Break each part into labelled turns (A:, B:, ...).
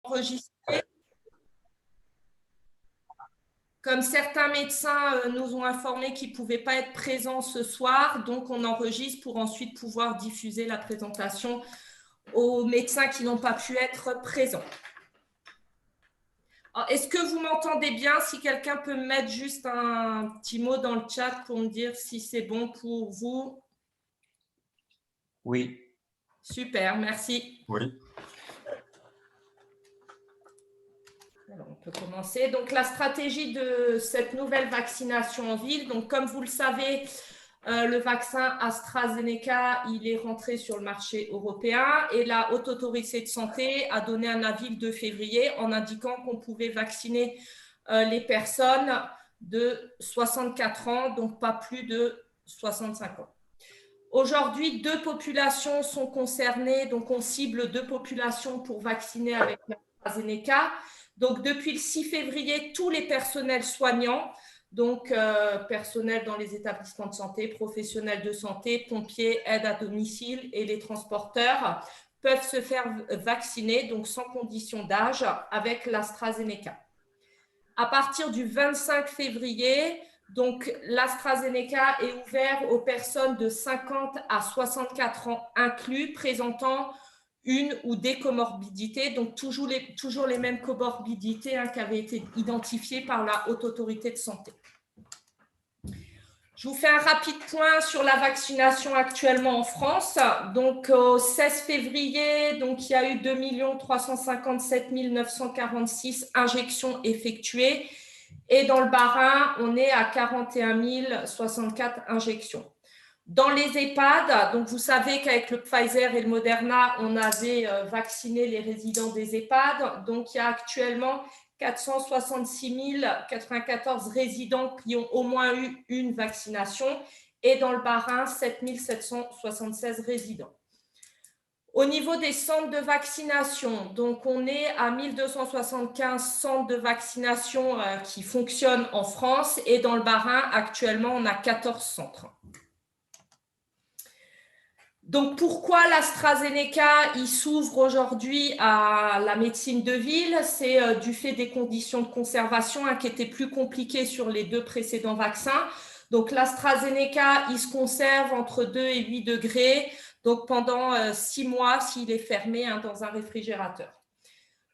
A: enregistré. Comme certains médecins nous ont informé qu'ils ne pouvaient pas être présents ce soir, donc on enregistre pour ensuite pouvoir diffuser la présentation aux médecins qui n'ont pas pu être présents. Est-ce que vous m'entendez bien? Si quelqu'un peut me mettre juste un petit mot dans le chat pour me dire si c'est bon pour vous.
B: Oui.
A: Super, merci.
B: Oui.
A: Alors, on peut commencer. Donc, la stratégie de cette nouvelle vaccination en ville. Donc, comme vous le savez, le vaccin AstraZeneca, il est rentré sur le marché européen et la Haute Autorité de Santé a donné un avis le 2 février en indiquant qu'on pouvait vacciner les personnes de 64 ans, donc pas plus de 65 ans. Aujourd'hui, 2 populations sont concernées, donc on cible 2 populations pour vacciner avec l'AstraZeneca. Donc, depuis le 6 février, tous les personnels soignants, donc personnel dans les établissements de santé, professionnels de santé, pompiers, aides à domicile et les transporteurs peuvent se faire vacciner, donc sans condition d'âge, avec l'AstraZeneca. À partir du 25 février, donc l'AstraZeneca est ouvert aux personnes de 50 à 64 ans inclus, présentant une ou des comorbidités, donc toujours les mêmes comorbidités qui avaient été identifiées par la Haute Autorité de Santé. Je vous fais un rapide point sur la vaccination actuellement en France. Donc, au 16 février, donc, il y a eu 2 357 946 injections effectuées. Et dans le Bas-Rhin, on est à 41 064 injections. Dans les EHPAD, donc vous savez qu'avec le Pfizer et le Moderna, on avait vacciné les résidents des EHPAD. Donc, il y a actuellement 466 094 résidents qui ont au moins eu une vaccination et dans le Bas-Rhin, 7 776 résidents. Au niveau des centres de vaccination, donc on est à 1275 centres de vaccination qui fonctionnent en France et dans le Bas-Rhin, actuellement, on a 14 centres. Donc, pourquoi l'AstraZeneca il s'ouvre aujourd'hui à la médecine de ville? C'est du fait des conditions de conservation qui étaient plus compliquées sur les 2 précédents vaccins. Donc, l'AstraZeneca, il se conserve entre 2 et 8 degrés, donc pendant 6 mois s'il est fermé dans un réfrigérateur.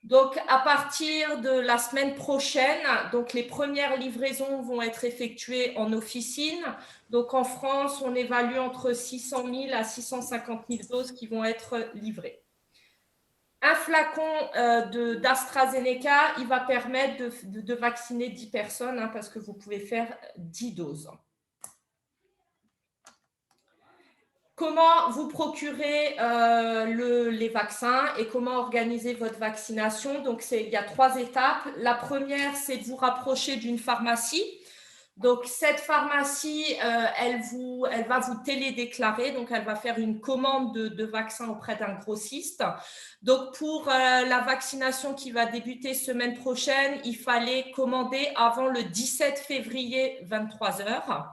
A: Donc, à partir de la semaine prochaine, donc les premières livraisons vont être effectuées en officine. Donc, en France, on évalue entre 600 000 à 650 000 doses qui vont être livrées. Un flacon d'AstraZeneca, il va permettre de vacciner 10 personnes parce que vous pouvez faire 10 doses. Comment vous procurer les vaccins et comment organiser votre vaccination? Donc, il y a 3 étapes. La première, c'est de vous rapprocher d'une pharmacie. Donc, cette pharmacie, elle va vous télédéclarer. Donc, elle va faire une commande de vaccins auprès d'un grossiste. Donc, pour la vaccination qui va débuter semaine prochaine, il fallait commander avant le 17 février, 23h.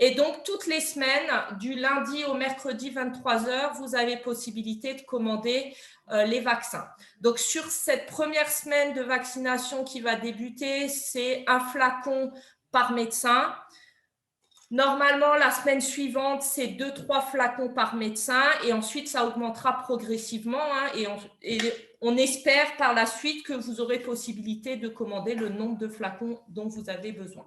A: Et donc, toutes les semaines, du lundi au mercredi 23h, vous avez possibilité de commander les vaccins. Donc, sur cette première semaine de vaccination qui va débuter, c'est un flacon par médecin. Normalement, la semaine suivante, c'est 2-3 flacons par médecin et ensuite, ça augmentera progressivement et on espère par la suite que vous aurez possibilité de commander le nombre de flacons dont vous avez besoin.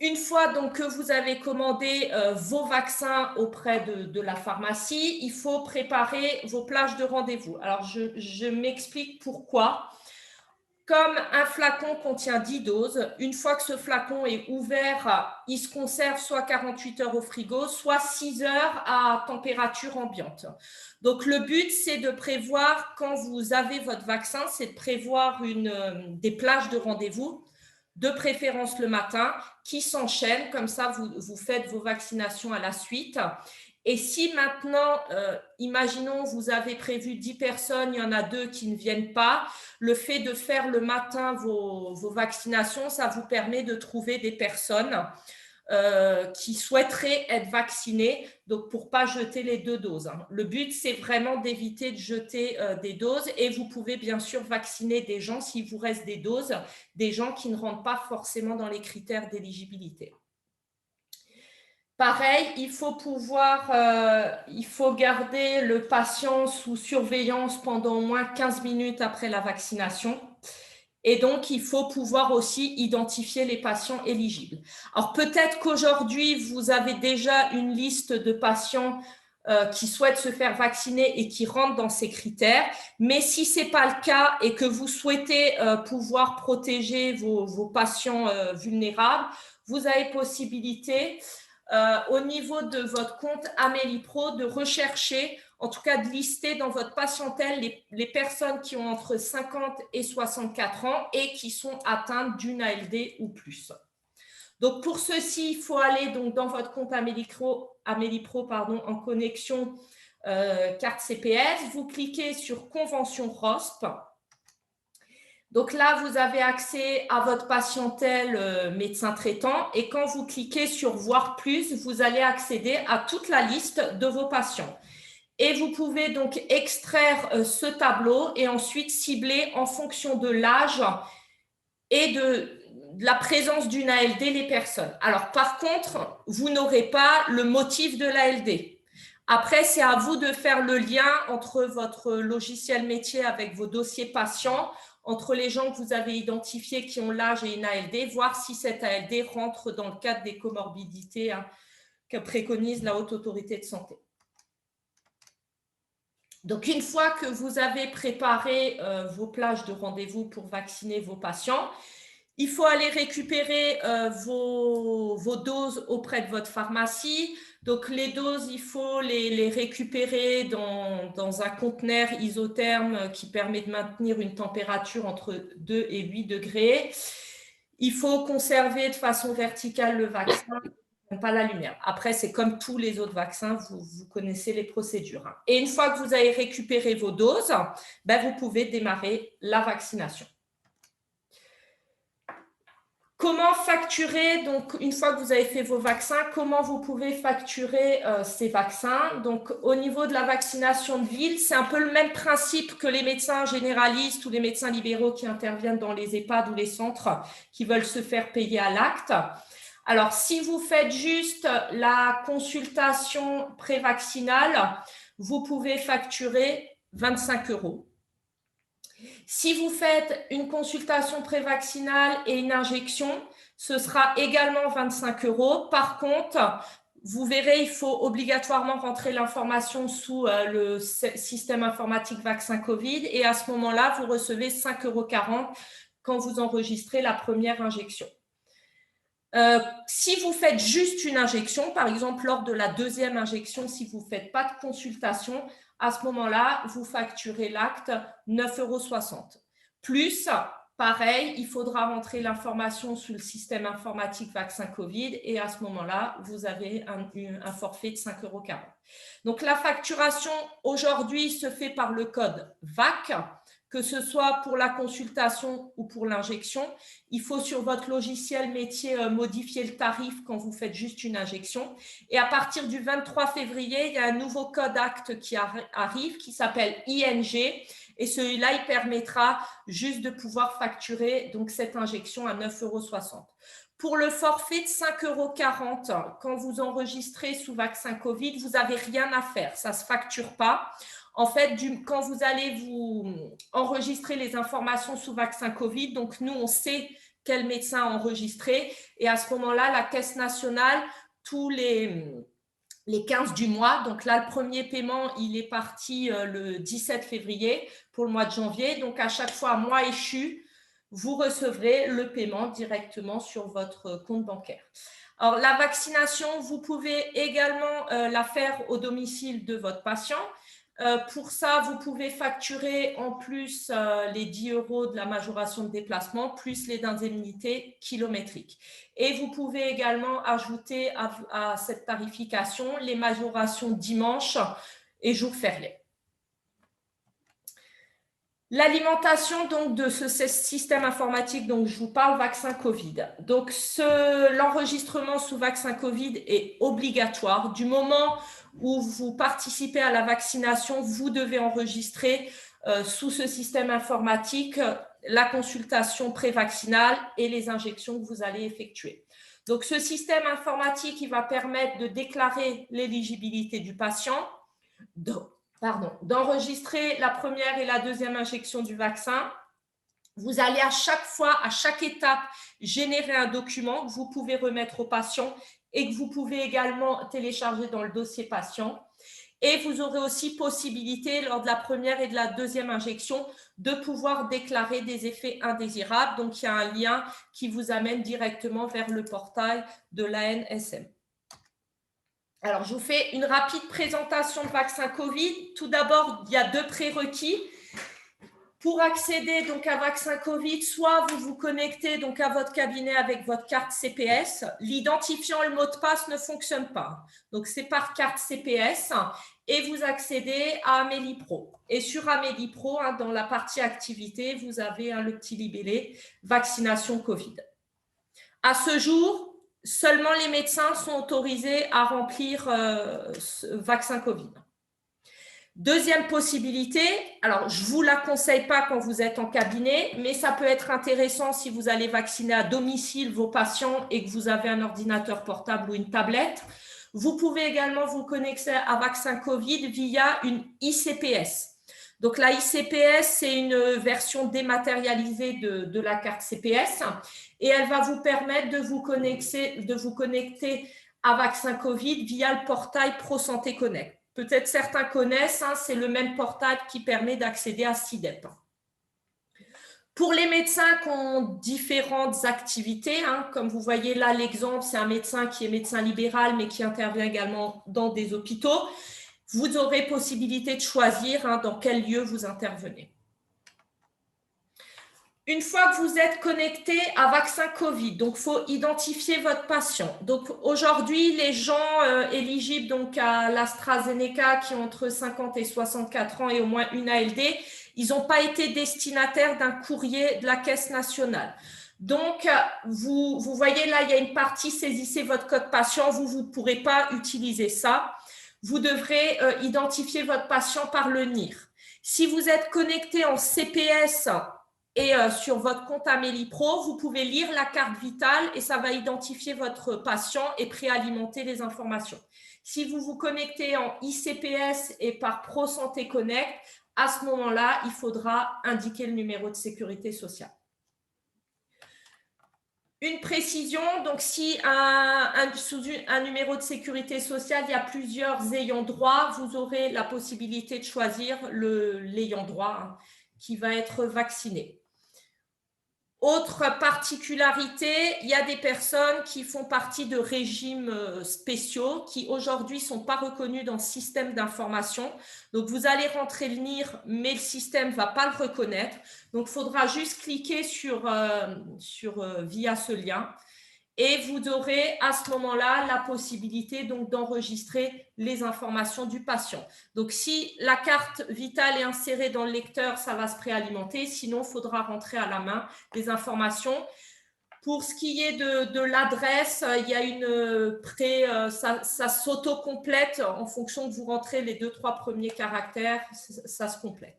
A: Une fois donc que vous avez commandé vos vaccins auprès de la pharmacie, il faut préparer vos plages de rendez-vous. Alors, je m'explique pourquoi. Comme un flacon contient 10 doses, une fois que ce flacon est ouvert, il se conserve soit 48 heures au frigo, soit 6 heures à température ambiante. Donc, le but, c'est de prévoir, quand vous avez votre vaccin, c'est de prévoir des plages de rendez-vous, de préférence le matin, qui s'enchaînent. Comme ça, vous faites vos vaccinations à la suite. Et si maintenant, imaginons, vous avez prévu 10 personnes, il y en a 2 qui ne viennent pas, le fait de faire le matin vos vaccinations, ça vous permet de trouver des personnes qui souhaiteraient être vaccinés, donc pour ne pas jeter les 2 doses. Le but, c'est vraiment d'éviter de jeter des doses et vous pouvez bien sûr vacciner des gens, s'il vous reste des doses, des gens qui ne rentrent pas forcément dans les critères d'éligibilité. Pareil, il faut garder le patient sous surveillance pendant au moins 15 minutes après la vaccination. Et donc, il faut pouvoir aussi identifier les patients éligibles. Alors, peut-être qu'aujourd'hui, vous avez déjà une liste de patients qui souhaitent se faire vacciner et qui rentrent dans ces critères. Mais si ce n'est pas le cas et que vous souhaitez pouvoir protéger vos patients vulnérables, vous avez possibilité au niveau de votre compte Amélie Pro de rechercher, en tout cas de lister dans votre patientèle les personnes qui ont entre 50 et 64 ans et qui sont atteintes d'une ALD ou plus. Donc pour ceci, il faut aller donc dans votre compte Amélie Pro en connexion carte CPS. Vous cliquez sur Convention ROSP. Donc là, vous avez accès à votre patientèle médecin traitant et quand vous cliquez sur Voir plus, vous allez accéder à toute la liste de vos patients. Et vous pouvez donc extraire ce tableau et ensuite cibler en fonction de l'âge et de la présence d'une ALD les personnes. Alors par contre, vous n'aurez pas le motif de l'ALD. Après, c'est à vous de faire le lien entre votre logiciel métier avec vos dossiers patients, entre les gens que vous avez identifiés qui ont l'âge et une ALD, voir si cette ALD rentre dans le cadre des comorbidités que préconise la Haute Autorité de Santé. Donc, une fois que vous avez préparé vos plages de rendez-vous pour vacciner vos patients, il faut aller récupérer vos doses auprès de votre pharmacie. Donc, les doses, il faut les récupérer dans un conteneur isotherme qui permet de maintenir une température entre 2 et 8 degrés. Il faut conserver de façon verticale le vaccin, pas la lumière. Après, c'est comme tous les autres vaccins, vous connaissez les procédures. Et une fois que vous avez récupéré vos doses, vous pouvez démarrer la vaccination. Comment facturer, donc une fois que vous avez fait vos vaccins, comment vous pouvez facturer ces vaccins? Donc au niveau de la vaccination de ville, c'est un peu le même principe que les médecins généralistes ou les médecins libéraux qui interviennent dans les EHPAD ou les centres qui veulent se faire payer à l'acte. Alors si vous faites juste la consultation prévaccinale, vous pouvez facturer 25 €. Si vous faites une consultation prévaccinale et une injection, ce sera également 25 €. Par contre, vous verrez, il faut obligatoirement rentrer l'information sous le système informatique vaccin Covid et à ce moment-là, vous recevez 5,40 € quand vous enregistrez la première injection. Si vous faites juste une injection, par exemple lors de la deuxième injection, si vous ne faites pas de consultation, à ce moment-là, vous facturez l'acte 9,60 €. Plus, pareil, il faudra rentrer l'information sous le système informatique vaccin Covid et à ce moment-là, vous avez un forfait de 5,40 €. Donc, la facturation aujourd'hui se fait par le code VAC, que ce soit pour la consultation ou pour l'injection. Il faut sur votre logiciel métier modifier le tarif quand vous faites juste une injection. Et à partir du 23 février, il y a un nouveau code acte qui arrive qui s'appelle ING. Et celui-là, il permettra juste de pouvoir facturer donc, cette injection à 9,60 €. Pour le forfait de 5,40 €, quand vous enregistrez sous vaccin Covid, vous n'avez rien à faire. Ça ne se facture pas. En fait, quand vous allez vous enregistrer les informations sous vaccin Covid, donc nous, on sait quel médecin a enregistré. Et à ce moment-là, la Caisse nationale, tous les 15 du mois, donc là, le premier paiement, il est parti le 17 février pour le mois de janvier. Donc, à chaque fois, mois échu, vous recevrez le paiement directement sur votre compte bancaire. Alors, la vaccination, vous pouvez également la faire au domicile de votre patient. Pour ça, vous pouvez facturer en plus les 10 € de la majoration de déplacement, plus les indemnités kilométriques. Et vous pouvez également ajouter à cette tarification les majorations dimanche et jours fériés. L'alimentation donc de ce système informatique dont je vous parle, vaccin Covid. Donc l'enregistrement sous vaccin Covid est obligatoire. Du moment où vous participez à la vaccination, vous devez enregistrer sous ce système informatique la consultation prévaccinale et les injections que vous allez effectuer. Donc ce système informatique, il va permettre de déclarer l'éligibilité du patient, d'enregistrer la première et la deuxième injection du vaccin. Vous allez à chaque fois, à chaque étape, générer un document que vous pouvez remettre au patient et que vous pouvez également télécharger dans le dossier patient. Et vous aurez aussi possibilité, lors de la première et de la deuxième injection, de pouvoir déclarer des effets indésirables. Donc, il y a un lien qui vous amène directement vers le portail de l'ANSM. Alors, je vous fais une rapide présentation de vaccin Covid. Tout d'abord, il y a 2 prérequis. Pour accéder donc à vaccin Covid, soit vous vous connectez donc à votre cabinet avec votre carte CPS. L'identifiant, le mot de passe ne fonctionne pas. Donc, c'est par carte CPS et vous accédez à Amélie Pro. Et sur Amélie Pro, dans la partie activité, vous avez le petit libellé vaccination Covid. À ce jour, seulement les médecins sont autorisés à remplir ce vaccin Covid. Deuxième possibilité, alors je ne vous la conseille pas quand vous êtes en cabinet, mais ça peut être intéressant si vous allez vacciner à domicile vos patients et que vous avez un ordinateur portable ou une tablette. Vous pouvez également vous connecter à vaccin Covid via une ICPS. Donc la ICPS, c'est une version dématérialisée de la carte CPS et elle va vous permettre de vous connecter à vaccin Covid via le portail ProSanté Connect. Peut-être certains connaissent, c'est le même portail qui permet d'accéder à SIDEP. Pour les médecins qui ont différentes activités, comme vous voyez là, l'exemple, c'est un médecin qui est médecin libéral, mais qui intervient également dans des hôpitaux. Vous aurez possibilité de choisir dans quel lieu vous intervenez. Une fois que vous êtes connecté à vaccin Covid, donc il faut identifier votre patient. Donc aujourd'hui, les gens éligibles donc à l'AstraZeneca qui ont entre 50 et 64 ans et au moins une ALD, ils n'ont pas été destinataires d'un courrier de la Caisse nationale. Donc, vous voyez là, il y a une partie, saisissez votre code patient, vous ne pourrez pas utiliser ça. Vous devrez identifier votre patient par le NIR. Si vous êtes connecté en CPS et sur votre compte Amélie Pro, vous pouvez lire la carte vitale et ça va identifier votre patient et préalimenter les informations. Si vous vous connectez en ICPS et par ProSanté Connect, à ce moment-là, il faudra indiquer le numéro de sécurité sociale. Une précision, donc si sous un numéro de sécurité sociale, il y a plusieurs ayants droit, vous aurez la possibilité de choisir l'ayant droit qui va être vacciné. Autre particularité, il y a des personnes qui font partie de régimes spéciaux qui aujourd'hui ne sont pas reconnus dans le système d'information. Donc, vous allez rentrer le NIR, mais le système ne va pas le reconnaître. Donc, il faudra juste cliquer via ce lien. Et vous aurez à ce moment-là la possibilité d'enregistrer les informations du patient. Donc, si la carte vitale est insérée dans le lecteur, ça va se préalimenter. Sinon, il faudra rentrer à la main les informations. Pour ce qui est de l'adresse, il y a ça s'auto-complète en fonction de vous rentrez les 2-3 premiers caractères, ça se complète.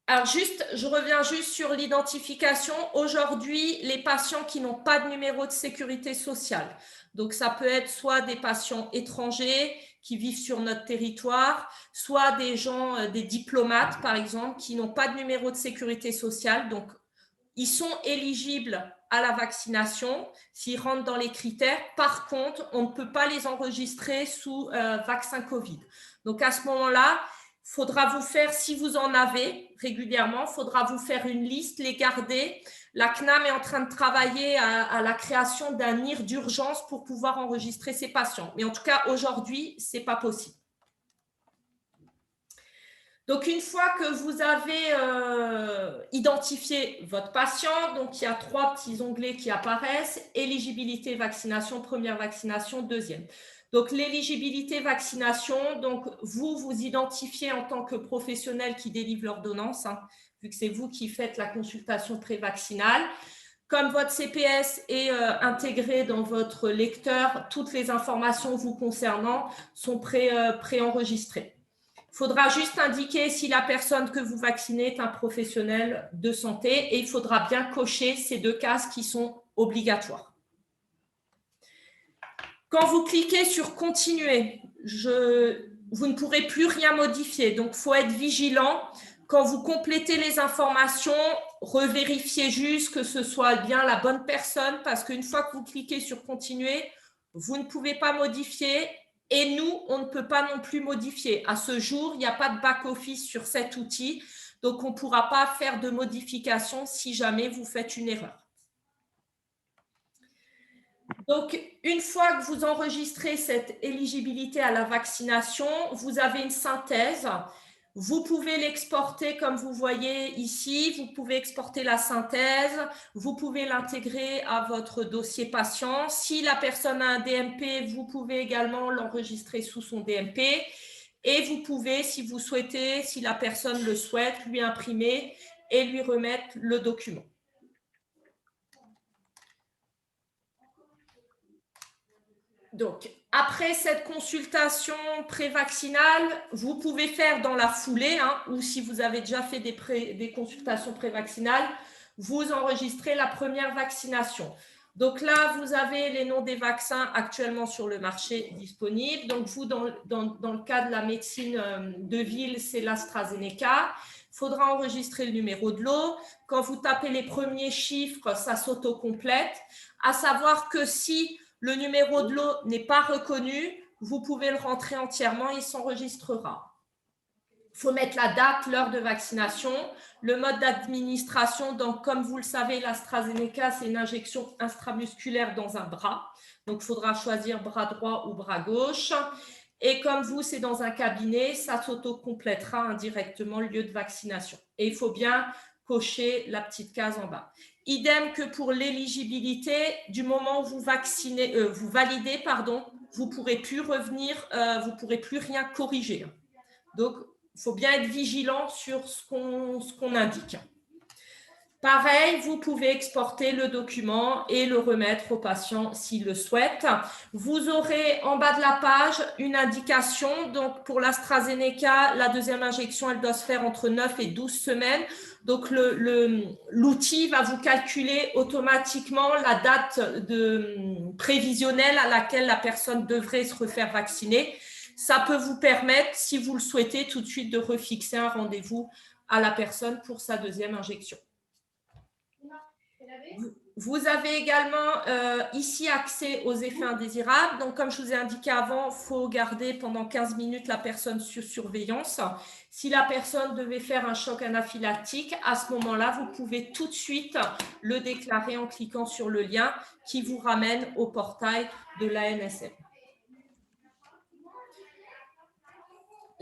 A: Alors je reviens juste sur l'identification. Aujourd'hui, les patients qui n'ont pas de numéro de sécurité sociale, donc ça peut être soit des patients étrangers qui vivent sur notre territoire, soit des gens, des diplomates par exemple, qui n'ont pas de numéro de sécurité sociale. Donc, ils sont éligibles à la vaccination s'ils rentrent dans les critères. Par contre, on ne peut pas les enregistrer sous vaccin Covid. Donc, à ce moment-là, faudra vous faire, si vous en avez régulièrement, faudra vous faire une liste, les garder. La CNAM est en train de travailler à la création d'un NIR d'urgence pour pouvoir enregistrer ces patients. Mais en tout cas, aujourd'hui, ce n'est pas possible. Donc, une fois que vous avez identifié votre patient, donc il y a 3 petits onglets qui apparaissent, éligibilité, vaccination, première vaccination, deuxième. Donc, l'éligibilité vaccination, donc vous identifiez en tant que professionnel qui délivre l'ordonnance, hein, vu que c'est vous qui faites la consultation prévaccinale. Comme votre CPS est intégré dans votre lecteur, toutes les informations vous concernant sont préenregistrées. Il faudra juste indiquer si la personne que vous vaccinez est un professionnel de santé et il faudra bien cocher ces 2 cases qui sont obligatoires. Quand vous cliquez sur « Continuer », vous ne pourrez plus rien modifier. Donc, il faut être vigilant. Quand vous complétez les informations, revérifiez juste que ce soit bien la bonne personne parce qu'une fois que vous cliquez sur « Continuer », vous ne pouvez pas modifier et nous, on ne peut pas non plus modifier. À ce jour, il n'y a pas de back-office sur cet outil, donc on ne pourra pas faire de modification si jamais vous faites une erreur. Donc, une fois que vous enregistrez cette éligibilité à la vaccination, vous avez une synthèse. Vous pouvez l'exporter comme vous voyez ici. Vous pouvez exporter la synthèse. Vous pouvez l'intégrer à votre dossier patient. Si la personne a un DMP, vous pouvez également l'enregistrer sous son DMP. Et vous pouvez, si vous souhaitez, si la personne le souhaite, lui imprimer et lui remettre le document. Donc, après cette consultation prévaccinale, vous pouvez faire dans la foulée, hein, ou si vous avez déjà fait des consultations prévaccinales, vous enregistrez la première vaccination. Donc là, vous avez les noms des vaccins actuellement sur le marché disponibles. Donc, vous, dans le cas de la médecine de ville, c'est l'AstraZeneca. Il faudra enregistrer le numéro de lot. Quand vous tapez les premiers chiffres, ça s'autocomplète. À savoir que si le numéro de lot n'est pas reconnu, vous pouvez le rentrer entièrement, il s'enregistrera. Il faut mettre la date, l'heure de vaccination, le mode d'administration. Donc, comme vous le savez, l'AstraZeneca, c'est une injection intramusculaire dans un bras. Donc, il faudra choisir bras droit ou bras gauche. Et comme vous, c'est dans un cabinet, ça s'auto-complétera indirectement le lieu de vaccination. Et il faut bien cocher la petite case en bas. Idem que pour l'éligibilité, du moment où vous validez, vous ne pourrez plus revenir, vous ne pourrez plus rien corriger. Donc, il faut bien être vigilant sur ce qu'on indique. Pareil, vous pouvez exporter le document et le remettre au patient s'il le souhaite. Vous aurez en bas de la page une indication. Donc, pour l'AstraZeneca, la deuxième injection, elle doit se faire entre 9 et 12 semaines. Donc, l'outil va vous calculer automatiquement la date prévisionnelle à laquelle la personne devrait se refaire vacciner. Ça peut vous permettre, si vous le souhaitez, tout de suite de refixer un rendez-vous à la personne pour sa deuxième injection. Vous avez également ici accès aux effets indésirables. Donc, comme je vous ai indiqué avant, il faut garder pendant 15 minutes la personne sur surveillance. Si la personne devait faire un choc anaphylactique, à ce moment-là, vous pouvez tout de suite le déclarer en cliquant sur le lien qui vous ramène au portail de l'ANSM.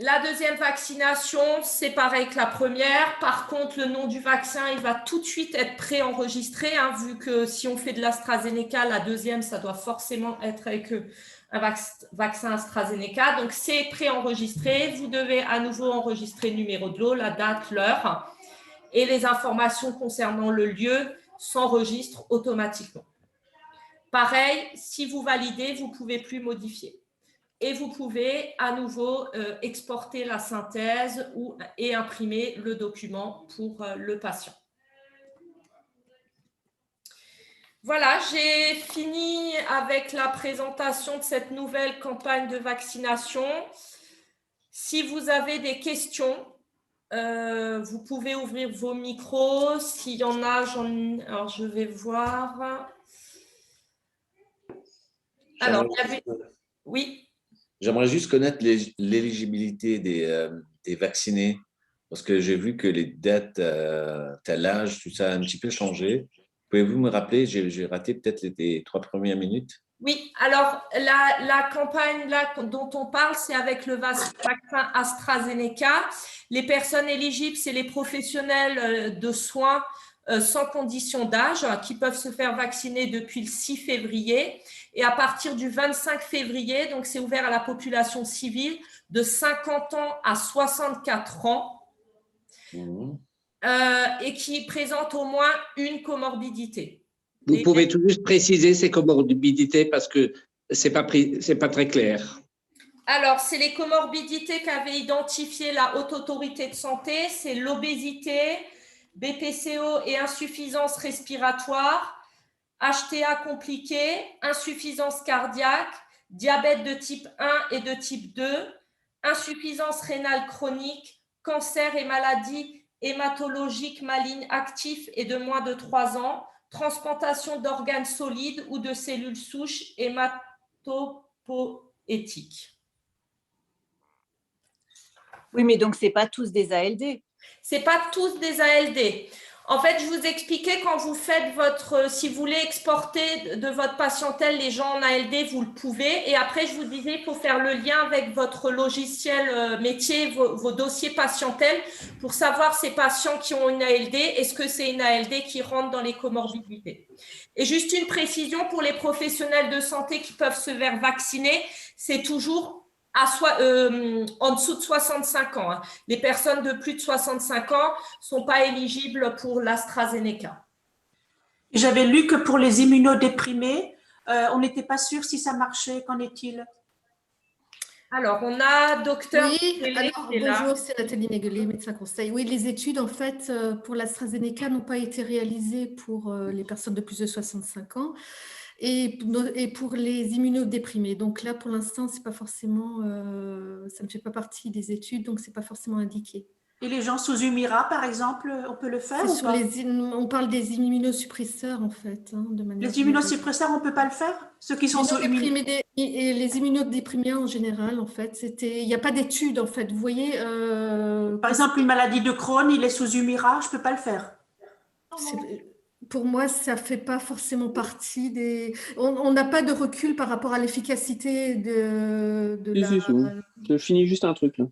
A: La deuxième vaccination, c'est pareil que la première. Par contre, le nom du vaccin, il va tout de suite être préenregistré, hein, vu que si on fait de l'AstraZeneca, la deuxième, ça doit forcément être avec un vaccin AstraZeneca. Donc, c'est préenregistré. Vous devez à nouveau enregistrer le numéro de lot, la date, l'heure. Et les informations concernant le lieu s'enregistrent automatiquement. Pareil, si vous validez, vous ne pouvez plus modifier. Et vous pouvez à nouveau exporter la synthèse et imprimer le document pour le patient. Voilà, j'ai fini avec la présentation de cette nouvelle campagne de vaccination. Si vous avez des questions, vous pouvez ouvrir vos micros. S'il y en a, alors je vais voir. Alors, il y avait… Oui.
B: J'aimerais juste connaître l'éligibilité des vaccinés, parce que j'ai vu que les dates, tel âge, tout ça a un petit peu changé. Pouvez-vous me rappeler, j'ai raté peut-être les 3 premières minutes?
A: Oui, alors la campagne là, dont on parle, c'est avec le vaccin AstraZeneca. Les personnes éligibles, c'est les professionnels de soins sans condition d'âge qui peuvent se faire vacciner depuis le 6 février. Et à partir du 25 février, donc c'est ouvert à la population civile de 50 ans à 64 ans et qui présentent au moins une comorbidité.
C: Vous pouvez tout juste préciser ces comorbidités parce que c'est pas très clair.
A: Alors, c'est les comorbidités qu'avait identifiées la Haute Autorité de Santé, c'est l'obésité, BPCO et insuffisance respiratoire, HTA compliqué, insuffisance cardiaque, diabète de type 1 et de type 2, insuffisance rénale chronique, cancer et maladies hématologiques malignes actifs et de moins de 3 ans, transplantation d'organes solides ou de cellules souches hématopoïétiques.
D: Oui, mais donc, ce n'est pas tous des ALD.
A: Ce n'est pas tous des ALD. En fait, je vous expliquais quand vous faites si vous voulez exporter de votre patientèle les gens en ALD, vous le pouvez. Et après, je vous disais, il faut faire le lien avec votre logiciel métier, vos dossiers patientèle pour savoir ces patients qui ont une ALD, est-ce que c'est une ALD qui rentre dans les comorbidités. Et juste une précision pour les professionnels de santé qui peuvent se faire vacciner, c'est toujours en dessous de 65 ans. Hein. Les personnes de plus de 65 ans ne sont pas éligibles pour l'AstraZeneca.
E: J'avais lu que pour les immunodéprimés, on n'était pas sûr si ça marchait. Qu'en est-il?
A: Alors, on a docteur…
F: Oui, alors, bonjour, c'est Nathalie Néguelet, médecin conseil. Oui, les études, en fait, pour l'AstraZeneca n'ont pas été réalisées pour les personnes de plus de 65 ans. Et pour les immunodéprimés. Donc là, pour l'instant, c'est pas forcément, ça ne fait pas partie des études, donc c'est pas forcément indiqué.
E: Et les gens sous Humira, par exemple, on peut le faire ou pas?
F: On parle des immunosuppresseurs, en fait. Hein, de manière
E: les immunosuppresseurs, on ne peut pas le faire? Ceux qui sont sous Humira.
F: Et les immunodéprimés en général, en fait, il n'y a pas d'études, en fait. Vous voyez…
E: Par exemple, une maladie de Crohn, il est sous Humira, je ne peux pas le faire.
F: Pour moi, ça ne fait pas forcément partie des… On n'a pas de recul par rapport à l'efficacité de la…
G: Je finis juste un truc, là.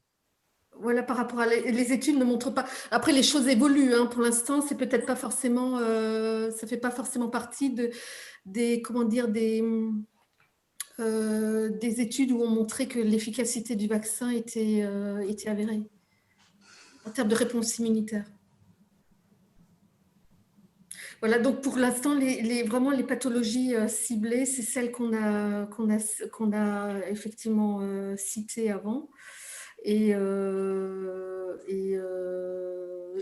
F: Voilà, par rapport à… Les études ne montrent pas… Après, les choses évoluent. Hein. Pour l'instant, c'est peut-être pas forcément… ça ne fait pas forcément partie des… Comment dire… des études où on montrait que l'efficacité du vaccin était avérée en termes de réponse immunitaire. Voilà, donc pour l'instant, vraiment les pathologies ciblées, c'est celles qu'on a effectivement citées avant. Et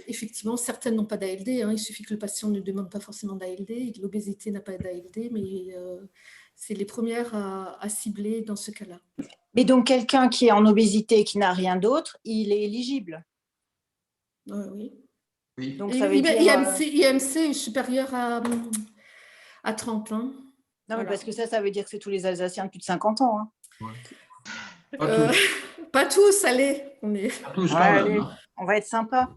F: effectivement, certaines n'ont pas d'ALD. Hein. Il suffit que le patient ne demande pas forcément d'ALD. L'obésité n'a pas d'ALD, mais c'est les premières à cibler dans ce cas-là.
D: Mais donc, quelqu'un qui est en obésité et qui n'a rien d'autre, il est éligible?
F: Oui.
D: Oui. Donc, ça veut dire…
F: IMC est supérieur à 30 ans.
D: Non, mais
F: voilà.
D: parce que ça veut dire que c'est tous les Alsaciens de plus de 50 ans. Hein.
F: Ouais. Pas tous, allez.
D: Pas tous, quand même, allez, on va être sympa.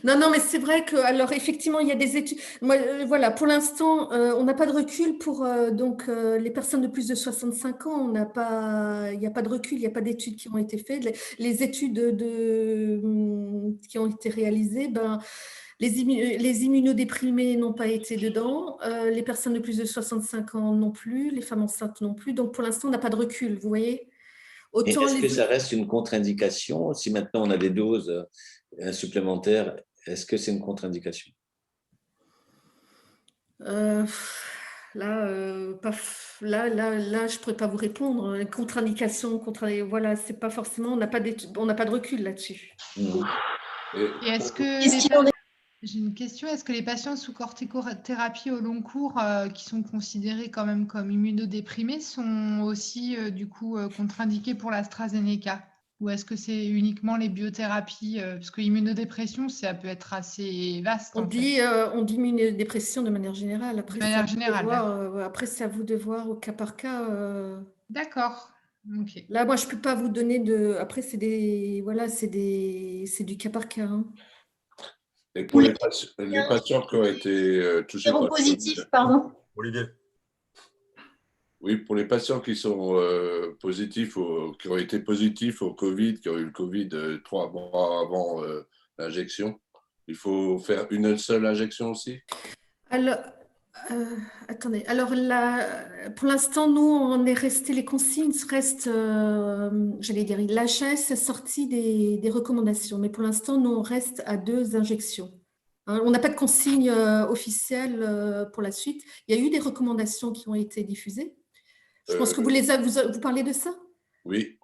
F: Non, mais c'est vrai que, alors effectivement, il y a des études. Moi, voilà, pour l'instant, on n'a pas de recul pour les personnes de plus de 65 ans. Il n'y a pas de recul, il n'y a pas d'études qui ont été faites. Les études qui ont été réalisées, les immunodéprimés n'ont pas été dedans. Les personnes de plus de 65 ans non plus, les femmes enceintes non plus. Donc, pour l'instant, on n'a pas de recul, vous voyez.
B: Est-ce que ça reste une contre-indication? Si maintenant on a des doses supplémentaires, est-ce que c'est une contre-indication?
F: Là, je ne pourrais pas vous répondre. Contre-indication, voilà, c'est pas forcément, on n'a pas de recul là-dessus.
H: Et est-ce que j'ai une question, est-ce que les patients sous corticothérapie au long cours qui sont considérés quand même comme immunodéprimés sont aussi du coup contre-indiqués pour l'AstraZeneca? Ou est-ce que c'est uniquement les biothérapies? Parce que l'immunodépression, ça peut être assez vaste.
F: On dit immunodépression de manière générale. Après,
H: de manière générale.
F: Après, c'est à vous de voir au cas par cas.
H: D'accord. Okay.
F: Là, moi, je ne peux pas vous donner de… Après, c'est du cas par cas. Hein.
I: Et pour les patients qui ont été touchés par
D: positif, pardon.
I: Olivier. Oui, pour les patients qui sont positifs, qui ont été positifs au Covid, qui ont eu le Covid 3 mois avant l'injection, Il faut faire une seule injection aussi?
F: Alors, attendez. Alors là, pour l'instant, nous, on est resté, les consignes restent, j'allais dire, l'HAS a sorti des recommandations, mais pour l'instant, nous, on reste à 2 injections. Hein, on n'a pas de consigne officielle pour la suite. Il y a eu des recommandations qui ont été diffusées. Je pense que vous parlez de ça?
I: Oui.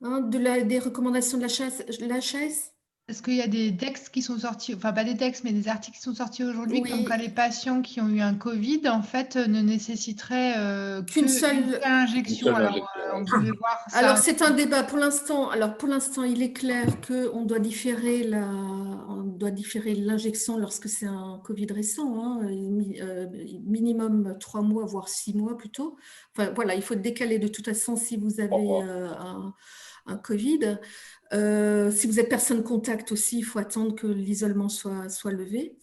F: Hein, des recommandations de l'HAS?
H: Est-ce qu'il y a des textes qui sont sortis, enfin pas des textes, mais des articles qui sont sortis aujourd'hui,
F: Oui.
H: comme quoi les patients qui ont eu un Covid, en fait, ne nécessiteraient
F: qu'une seule
H: injection. Alors, on voulait voir ça.
F: Alors, c'est un débat pour l'instant. Alors, pour l'instant, il est clair qu'on doit différer l'injection lorsque c'est un Covid récent, hein, minimum 3 mois, voire 6 mois plutôt. Enfin, voilà, il faut décaler de toute façon si vous avez un Covid. Si vous êtes personne contact aussi, il faut attendre que l'isolement soit levé.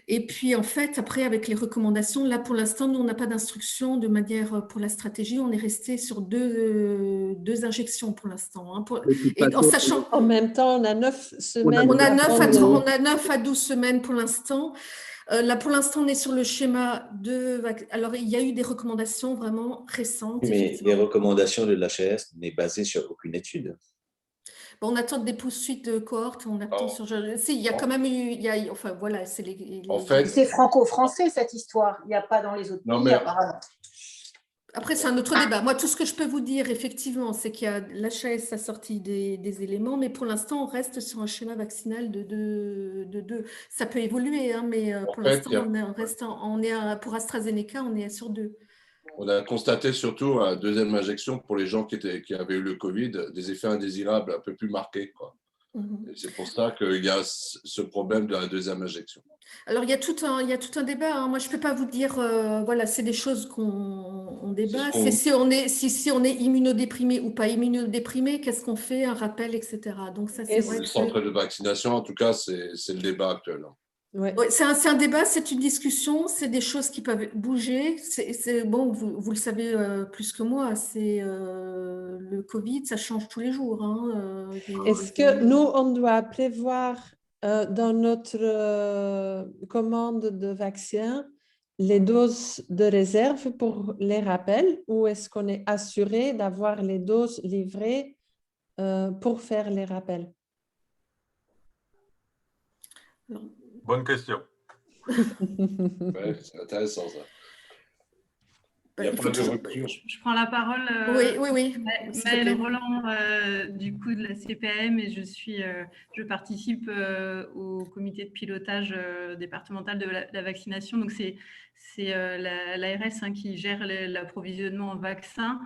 F: Et puis, en fait, après, avec les recommandations, là, pour l'instant, nous, on n'a pas d'instruction de manière pour la stratégie. On est resté sur deux injections pour l'instant. Hein, et en sachant…
G: En même temps, on a 9 semaines.
F: On a 9 à 12 semaines pour l'instant. Là, pour l'instant, on est sur le schéma de… Alors, il y a eu des recommandations vraiment récentes.
B: Mais les recommandations de l'HAS n'est basée sur aucune étude.
F: On attend des poursuites de cohortes, on attend sur… Si, il y a quand même eu… Enfin, voilà, c'est
D: C'est franco-français, cette histoire. Il n'y a pas dans les autres pays, apparemment.
F: Après, c'est un autre débat. Moi, tout ce que je peux vous dire, effectivement, c'est qu'il y a l'HAS a sorti des éléments, mais pour l'instant, on reste sur un schéma vaccinal de 2. Ça peut évoluer, hein, mais pour l'instant, pour AstraZeneca, on est sur 2.
I: On a constaté surtout à la 2e injection pour les gens qui avaient eu le Covid, des effets indésirables un peu plus marqués, quoi. C'est pour ça qu'il y a ce problème de la 2e injection.
F: Alors, il y a tout un débat. Hein. Moi, je ne peux pas vous dire, voilà, c'est des choses qu'on débat. C'est si on est immunodéprimé ou pas immunodéprimé, qu'est-ce qu'on fait, un rappel, etc. Donc, ça, c'est vrai.
I: Le centre de vaccination, en tout cas, c'est le débat actuel.
F: Ouais, c'est un débat, c'est une discussion, c'est des choses qui peuvent bouger. Bon, vous le savez plus que moi, c'est le Covid, ça change tous les jours. Hein,
G: Est-ce que nous, on doit prévoir dans notre commande de vaccins les doses de réserve pour les rappels, ou est-ce qu'on est assuré d'avoir les doses livrées pour faire les rappels?
J: Bonne question.
I: Ouais, c'est intéressant ça.
K: Je prends la parole.
F: Oui.
K: Maëlle Roland, du coup, de la CPAM, et je participe au comité de pilotage départemental de la vaccination. Donc, c'est l'ARS qui gère l'approvisionnement en vaccins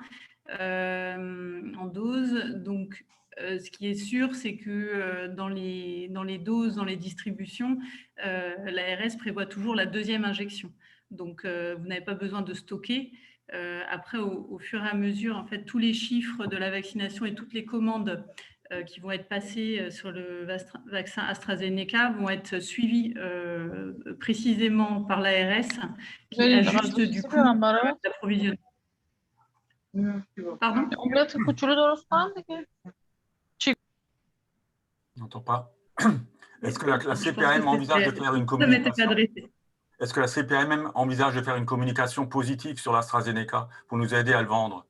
K: en doses. Donc, ce qui est sûr, c'est que dans les doses, dans les distributions, l'ARS prévoit toujours la 2e injection. Donc, vous n'avez pas besoin de stocker. Après, au fur et à mesure, en fait, tous les chiffres de la vaccination et toutes les commandes qui vont être passées sur le vaccin AstraZeneca vont être suivivis précisément par l'ARS qui ajuste du coup l'approvisionnement. Pardon ?
J: Je n'entends pas. Est-ce que la CPAM envisage de faire une communication? Est-ce que la CPAM envisage de faire une communication positive sur l'AstraZeneca pour nous aider à le vendre?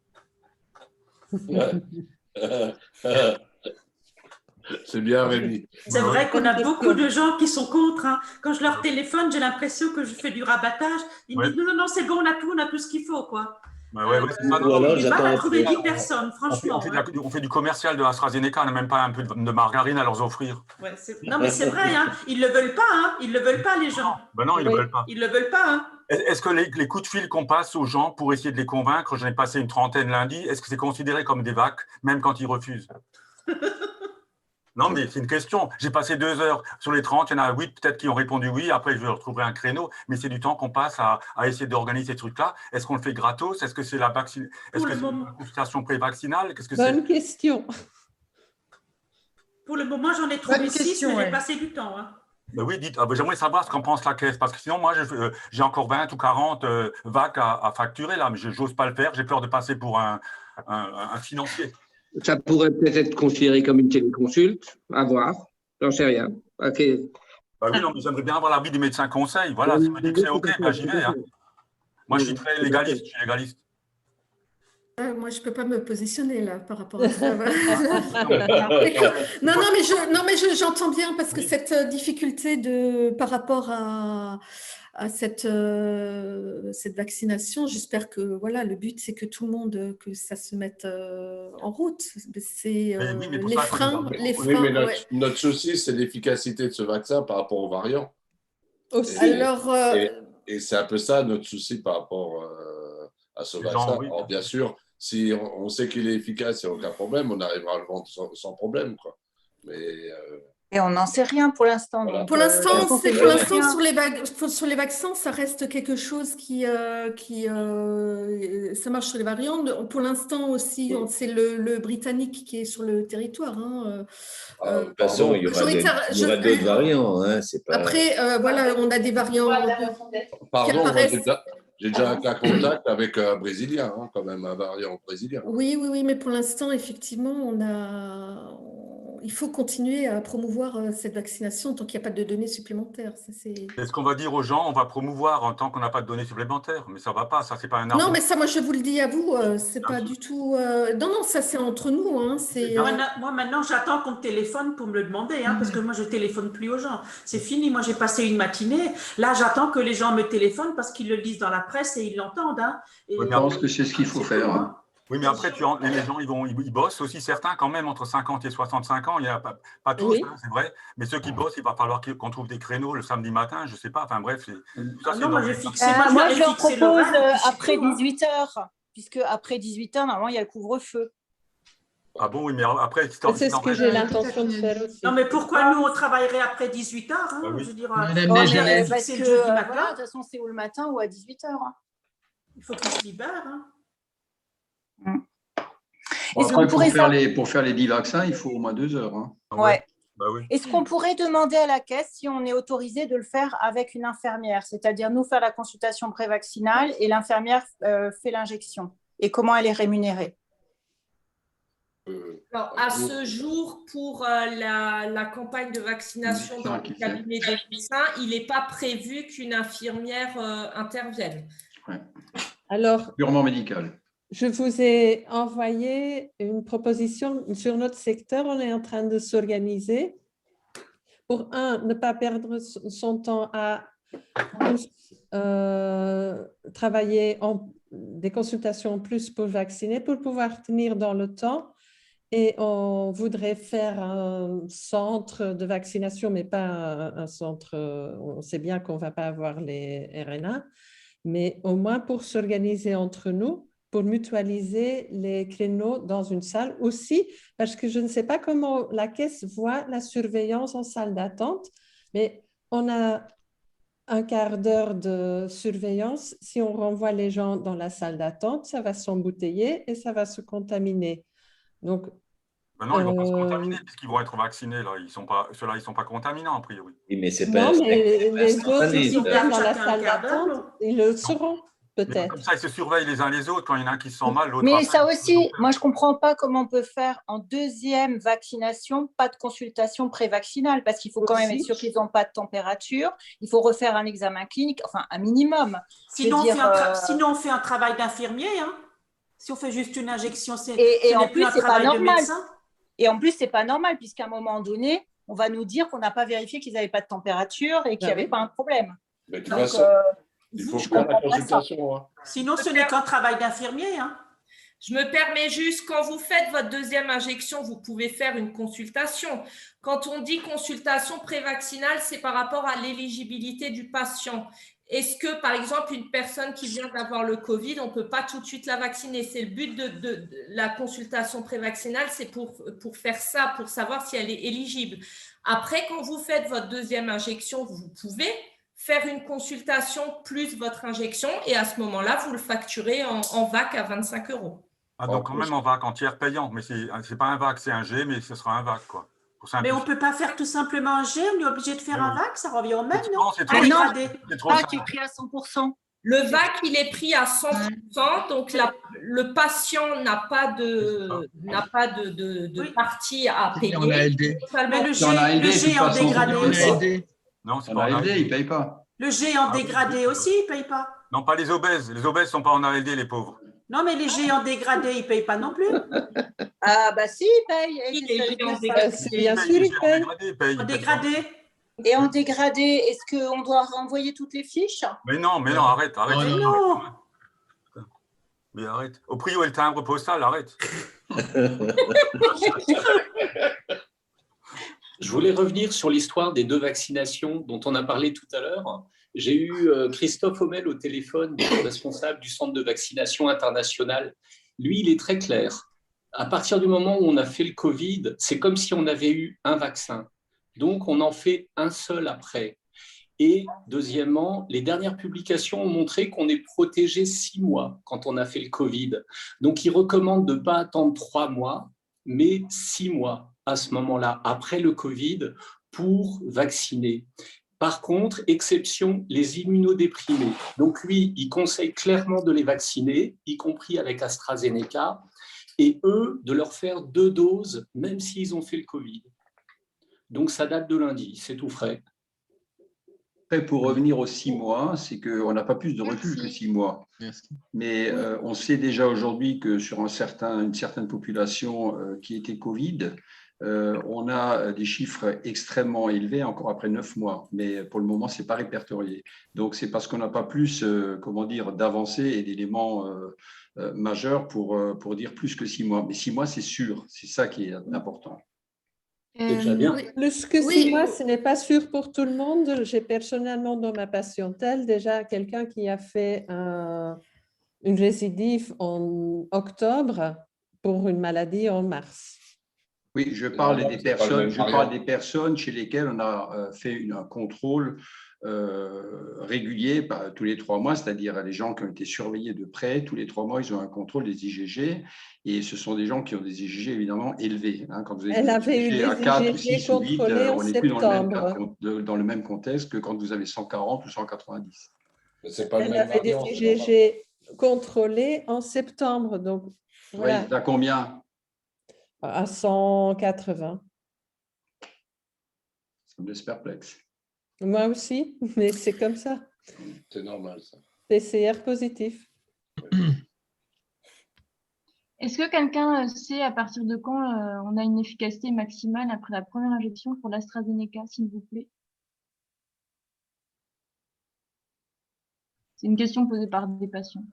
I: C'est bien, Rémi.
E: C'est vrai qu'on a beaucoup de gens qui sont contre. Hein. Quand je leur téléphone, j'ai l'impression que je fais du rabattage. Ils me disent non, c'est bon, on a tout ce qu'il faut, quoi.
J: C'est ça.
E: On va trouver 10 personnes, franchement.
J: On fait du commercial de l'AstraZeneca, on n'a même pas un peu de margarine à leur offrir.
E: Non, mais c'est vrai, hein. Ils ne le veulent pas, hein. Ils ne le veulent pas, les gens.
J: Non, ils ne le veulent pas.
E: Ils ne le veulent pas, hein.
J: Est-ce que les coups de fil qu'on passe aux gens pour essayer de les convaincre, j'en ai passé une 30aine lundi, est-ce que c'est considéré comme des vacs, même quand ils refusent? Non, mais c'est une question. J'ai passé 2 heures sur les 30, il y en a 8 peut-être qui ont répondu oui, après je retrouverai un créneau, mais c'est du temps qu'on passe à essayer d'organiser ces trucs-là. Est-ce qu'on le fait gratos? Est-ce que c'est la consultation pré-vaccinale?
G: Bonne question.
E: Pour le moment, j'en ai trouvé 6, mais j'ai passé du temps. Hein.
J: Ben oui, dites, j'aimerais savoir ce qu'en pense la caisse, parce que sinon, moi, j'ai encore 20 ou 40 vacs à facturer, là, mais je n'ose pas le faire, j'ai peur de passer pour un financier.
C: Ça pourrait peut-être être considéré comme une téléconsulte, à voir, j'en sais rien. Okay.
J: Bah oui, non, mais j'aimerais bien avoir l'avis du médecin conseil. Voilà, si me dit que c'est OK, ben, j'y vais. Hein. Moi, je suis très légaliste. Je suis légaliste.
F: Moi, je ne peux pas me positionner là par rapport à ça. Non, mais j'entends bien parce que cette difficulté par rapport à cette vaccination, j'espère que voilà, le but c'est que tout le monde, que ça se mette en route. C'est les freins.
I: Oui, mais notre souci, c'est l'efficacité de ce vaccin par rapport aux variants.
G: Aussi.
I: Et c'est un peu ça notre souci par rapport à ce vaccin.
J: Oui.
I: Alors, bien sûr, si on sait qu'il est efficace, il n'y a aucun problème, on arrivera à le vendre sans problème, quoi. Mais
D: et on n'en sait rien pour l'instant.
I: Voilà.
F: Pour l'instant, sur les vaccins, ça reste quelque chose qui ça marche sur les variants. Pour l'instant aussi, c'est le britannique qui est sur le territoire. Hein.
B: De toute façon, il y aura d'autres variants. Hein, pas...
F: Après, voilà, on a des variants.
I: Pardon, j'ai déjà un cas contact avec un Brésilien, hein, quand même, un variant brésilien.
F: Oui, mais pour l'instant, effectivement, il faut continuer à promouvoir cette vaccination tant qu'il n'y a pas de données supplémentaires.
J: Est-ce qu'on va dire aux gens, on va promouvoir tant qu'on n'a pas de données supplémentaires? Mais ça ne va pas, ça, c'est pas un argument.
F: Non, mais ça, moi, je vous le dis à vous, c'est pas du tout… Non, ça, c'est entre nous. Hein,
E: moi, maintenant, j'attends qu'on me téléphone pour me le demander, hein, parce que moi, je ne téléphone plus aux gens. C'est fini, moi, j'ai passé une matinée. Là, j'attends que les gens me téléphonent parce qu'ils le lisent dans la presse et ils l'entendent. Hein,
L: je pense que c'est ce qu'il faut faire. Hein.
J: Oui, mais après, les gens, ils bossent aussi, certains quand même, entre 50 et 65 ans. Il n'y a pas tous, oui. Hein, c'est vrai. Mais ceux qui bossent, il va falloir qu'on trouve des créneaux le samedi matin, je ne sais pas. Enfin bref,
D: moi, je leur propose après 18h, puisque après 18h, normalement, il y a le couvre-feu.
J: Ah bon, oui, mais après…
G: C'est ce que j'ai l'intention de faire aussi.
E: Non, mais pourquoi nous, on travaillerait après 18h hein,
J: oui.
E: Je veux dire,
D: parce que, de toute façon, c'est ou le matin ou à 18h. Hein.
E: Il faut qu'ils se libèrent. Hein.
L: Bon, après, pour faire les 10 vaccins, il faut au moins 2 heures. Hein.
D: Ouais.
J: Bah oui.
D: Est-ce qu'on pourrait demander à la caisse si on est autorisé de le faire avec une infirmière, c'est-à-dire nous faire la consultation prévaccinale et l'infirmière fait l'injection? Et comment elle est rémunérée?
A: Alors, à ce jour, pour la campagne de vaccination dans le cabinet des médecins, il n'est pas prévu qu'une infirmière intervienne.
L: Ouais.
G: Alors,
L: purement médical.
G: Je vous ai envoyé une proposition sur notre secteur. On est en train de s'organiser pour, ne pas perdre son temps à travailler des consultations en plus pour vacciner, pour pouvoir tenir dans le temps. Et on voudrait faire un centre de vaccination, mais pas un centre, on sait bien qu'on ne va pas avoir les RNA, mais au moins pour s'organiser entre nous, pour mutualiser les créneaux dans une salle aussi, parce que je ne sais pas comment la caisse voit la surveillance en salle d'attente, mais on a un quart d'heure de surveillance. Si on renvoie les gens dans la salle d'attente, ça va s'embouteiller et ça va se contaminer. Donc,
J: non, ils ne vont pas se contaminer puisqu'ils vont être vaccinés. Là. Ceux-là, ils ne sont pas contaminants, a priori.
B: Oui, mais c'est pas…
G: Non, mais les autres qui viennent dans la salle d'attente, ils le seront. Peut-être.
J: Comme ça, ils se surveillent les uns les autres. Quand il y en a un qui se sent mal, l'autre…
D: Mais ça aussi, moi, je ne comprends pas comment on peut faire en deuxième vaccination, pas de consultation prévaccinale, parce qu'il faut quand même être sûr qu'ils n'ont pas de température. Il faut refaire un examen clinique, enfin, un minimum.
E: Sinon, on fait un travail d'infirmier. Hein. Si on fait juste une injection, ce
D: n'est plus un travail
E: de médecin.
D: Et en plus, ce n'est pas normal, puisqu'à un moment donné, on va nous dire qu'on n'a pas vérifié qu'ils n'avaient pas de température et qu'il n'y avait pas un problème.
I: Mais de toute façon, il faut faire la consultation. Hein.
E: Sinon, ce n'est qu'un travail d'infirmier. Hein.
A: Je me permets juste, quand vous faites votre deuxième injection, vous pouvez faire une consultation. Quand on dit consultation prévaccinale, c'est par rapport à l'éligibilité du patient. Est-ce que, par exemple, une personne qui vient d'avoir le Covid, on ne peut pas tout de suite la vacciner? C'est le but de la consultation prévaccinale, c'est pour faire ça, pour savoir si elle est éligible. Après, quand vous faites votre deuxième injection, vous pouvez faire une consultation plus votre injection et à ce moment-là, vous le facturez en VAC à 25 €.
J: Ah, donc quand même en VAC, en tiers payant. Mais ce n'est pas un VAC, c'est un G, mais ce sera un VAC, quoi.
E: Mais on ne peut pas faire tout simplement un G, on est obligé de faire un VAC, ça revient au même, non?
D: Non, VAC est pris à 100%.
A: Le VAC, il est pris à 100%, donc le patient n'a pas de partie à payer.
L: On a LD.
E: Mais le G est en dégradé aussi.
J: Non, c'est
L: En
J: pas en
L: ALD,
J: ALD.
L: ils ne payent pas.
E: Le géant dégradé aussi, il ne paye pas.
J: Non, pas les obèses. Les obèses ne sont pas en ALD, les pauvres.
E: Non, mais les géants dégradés, ils ne payent pas non plus.
D: Ah, bah si, ils payent.
A: Il
D: Qu'est-ce que
A: est
D: ça veut
A: bien
D: dire, ça
A: dégradé.
G: C'est bien sûr, ils payent.
E: En dégradé.
D: Et en dégradé, est-ce qu'on doit renvoyer toutes les fiches?
J: Mais non, arrête.
E: Mais non.
J: Mais arrête. Au prix où est le timbre postal, arrête.
M: Je voulais revenir sur l'histoire des 2 vaccinations dont on a parlé tout à l'heure. J'ai eu Christophe Hommel au téléphone, responsable du centre de vaccination international. Lui, il est très clair. À partir du moment où on a fait le Covid, c'est comme si on avait eu un vaccin. Donc, on en fait un seul après. Et deuxièmement, les dernières publications ont montré qu'on est protégé 6 mois quand on a fait le Covid. Donc, ils recommandent de ne pas attendre 3 mois, mais 6 mois à ce moment-là, après le Covid, pour vacciner. Par contre, exception, les immunodéprimés. Donc lui, il conseille clairement de les vacciner, y compris avec AstraZeneca, et eux, de leur faire 2 doses, même s'ils ont fait le Covid. Donc ça date de lundi, c'est tout frais.
L: Après, pour revenir aux 6 mois, c'est qu'on n'a pas plus de recul que 6 mois. Mais on sait déjà aujourd'hui que sur une certaine population qui était Covid, on a des chiffres extrêmement élevés encore après 9 mois. Mais pour le moment, ce n'est pas répertorié. Donc, c'est parce qu'on n'a pas plus d'avancées et d'éléments majeurs pour dire plus que 6 mois. Mais 6 mois, c'est sûr. C'est ça qui est important.
M: C'est déjà bien.
G: Plus que 6 mois, ce n'est pas sûr pour tout le monde. J'ai personnellement dans ma patientèle déjà quelqu'un qui a fait une récidive en octobre pour une maladie en mars.
L: Oui, je parle des personnes chez lesquelles on a fait un contrôle régulier tous les 3 mois, c'est-à-dire les gens qui ont été surveillés de près. Tous les 3 mois, ils ont un contrôle des IgG et ce sont des gens qui ont des IgG évidemment élevés. Quand vous avez
G: Elle avait eu
L: des
G: des
L: à 4 ou
G: IgG
L: 6 ou 8,
G: contrôlés en
L: on n'est plus
G: septembre.
L: dans le même contexte que quand vous avez 140 ou 190.
I: C'est pas le
G: Elle
I: même
G: avait des
I: variant,
G: IgG contrôlés en septembre. Donc, voilà.
L: Oui, à combien?
G: À 180.
L: Ça me laisse perplexe.
G: Moi aussi, mais c'est comme ça.
I: C'est normal, ça.
G: PCR positif.
N: Est-ce que quelqu'un sait à partir de quand on a une efficacité maximale après la première injection pour l'AstraZeneca, s'il vous plaît? C'est une question posée par des patients.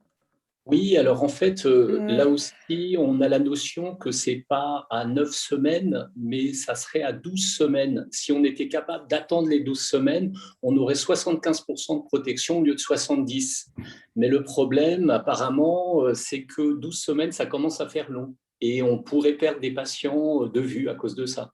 M: Oui, alors en fait, là aussi, on a la notion que ce n'est pas à 9 semaines, mais ça serait à 12 semaines. Si on était capable d'attendre les 12 semaines, on aurait 75% de protection au lieu de 70%. Mais le problème, apparemment, c'est que 12 semaines, ça commence à faire long. Et on pourrait perdre des patients de vue à cause de ça.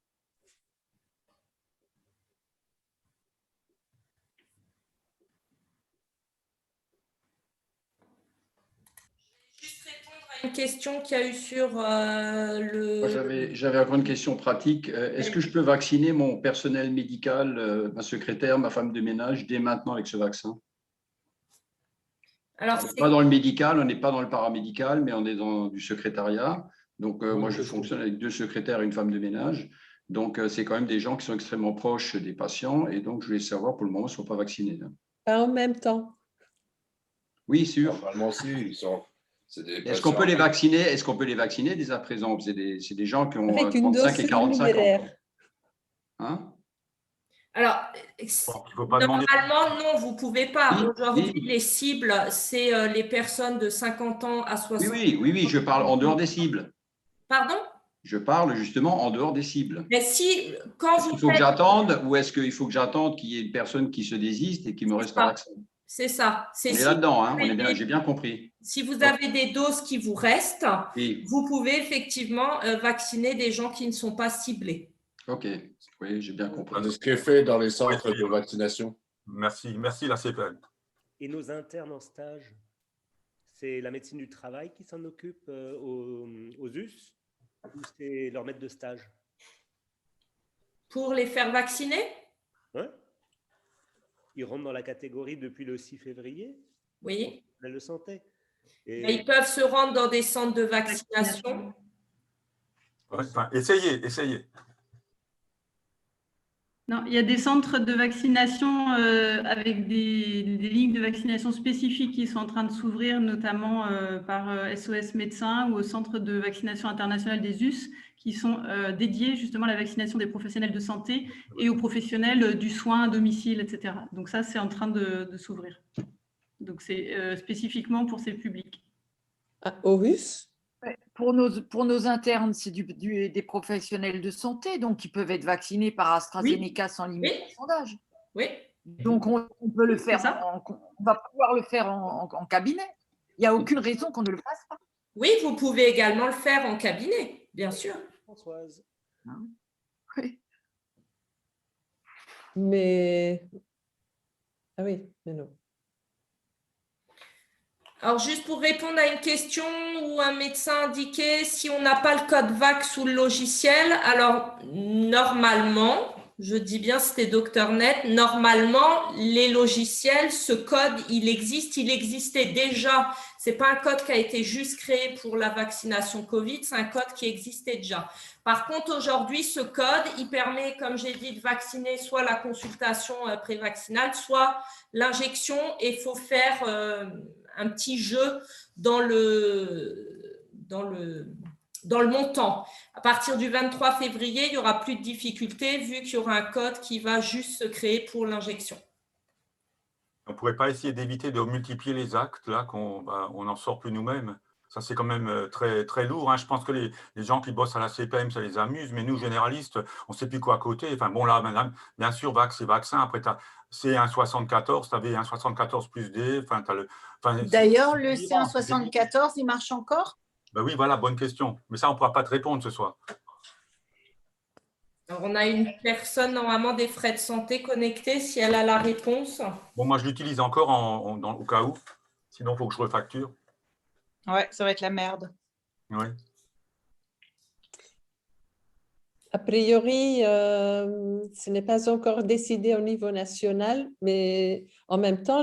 A: Une question qu'il y a eu sur le…
L: Moi, j'avais encore une question pratique. Est-ce que je peux vacciner mon personnel médical, ma secrétaire, ma femme de ménage, dès maintenant avec ce vaccin?
A: Alors,
L: on n'est pas dans le médical, on n'est pas dans le paramédical, mais on est dans du secrétariat. Donc, moi, je fonctionne avec 2 secrétaires et une femme de ménage. Donc, c'est quand même des gens qui sont extrêmement proches des patients. Et donc, je voulais savoir, pour le moment, ils ne sont pas vaccinés.
G: Pas en même temps.
L: Oui, sûr.
I: Normalement, si, ils sont…
L: Est-ce qu'on peut les vacciner? Est-ce qu'on peut les vacciner dès à présent? C'est des gens qui ont
G: avec une
L: 35
G: dose
L: et 45 ans.
G: hein?
A: Alors, normalement, non, vous ne pouvez pas. Aujourd'hui,
L: oui.
A: les cibles, c'est les personnes de 50 ans à 60 ans.
L: Oui, je parle en dehors des cibles.
A: Pardon?
L: Je parle justement en dehors des cibles.
A: Mais si, quand
L: est-ce
A: vous
L: qu'il faut que j'attende ou est-ce qu'il faut que j'attende qu'il y ait une personne qui se désiste et qui me reste un vaccin?
A: C'est ça.
L: On est là-dedans, hein, j'ai bien compris.
A: Si vous avez des doses qui vous restent,
L: oui.
A: Vous pouvez effectivement vacciner des gens qui ne sont pas ciblés.
L: Ok, oui, j'ai bien compris.
I: C'est ce qui est fait dans les centres de vaccination.
J: Merci la CPL.
O: Et nos internes en stage, c'est la médecine du travail qui s'en occupe aux US ou c'est leur maître de stage?
A: Pour les faire vacciner?
O: Ouais. Ils rentrent dans la catégorie depuis le 6 février?
A: Oui.
O: Elle le sentait. Et…
A: Mais ils peuvent se rendre dans des centres de vaccination.
J: Ouais, essayez.
K: Non, il y a des centres de vaccination avec des lignes de vaccination spécifiques qui sont en train de s'ouvrir, notamment par SOS Médecins ou au centre de vaccination international des US, qui sont dédiés justement à la vaccination des professionnels de santé et aux professionnels du soin à domicile, etc. Donc ça, c'est en train de s'ouvrir. Donc c'est spécifiquement pour ces publics.
G: Aux Russes?
P: Pour nos internes, c'est des professionnels de santé, donc ils peuvent être vaccinés par AstraZeneca sans limitation d'âge.
A: Oui.
P: Donc on peut le faire, on va pouvoir le faire en cabinet. Il n'y a aucune raison qu'on ne le fasse pas.
A: Oui, vous pouvez également le faire en cabinet, bien sûr.
O: Françoise.
P: Oui.
G: Mais... Ah oui, mais non.
A: Alors, juste pour répondre à une question où un médecin indiquait si on n'a pas le code VAC sous le logiciel, alors normalement, je dis bien c'était Docteur Net, normalement, les logiciels, ce code, il existait déjà. Ce n'est pas un code qui a été juste créé pour la vaccination Covid, c'est un code qui existait déjà. Par contre, aujourd'hui, ce code, il permet, comme j'ai dit, de vacciner soit la consultation prévaccinale, soit l'injection, et il faut faire un petit jeu dans le montant. À partir du 23 février, il n'y aura plus de difficultés vu qu'il y aura un code qui va juste se créer pour l'injection.
J: On ne pourrait pas essayer d'éviter de multiplier les actes, là, qu'on n'en sort plus nous-mêmes. Ça, c'est quand même très, très lourd. Hein. Je pense que les gens qui bossent à la CPM, ça les amuse, mais nous, généralistes, on ne sait plus quoi à côté. Enfin, bon, là, madame, bien sûr, c'est vaccin. Après, tu as C174, tu avais un 74 plus D.
D: D'ailleurs, le C174, il marche encore?
J: Ben oui, voilà, bonne question. Mais ça, on ne pourra pas te répondre ce soir.
A: Alors, on a une personne, normalement, des frais de santé connectée, si elle a la réponse.
J: Bon, moi, je l'utilise encore au cas où. Sinon, il faut que je refacture.
D: Ouais, ça va être la merde.
J: Oui.
G: A priori, ce n'est pas encore décidé au niveau national, mais en même temps,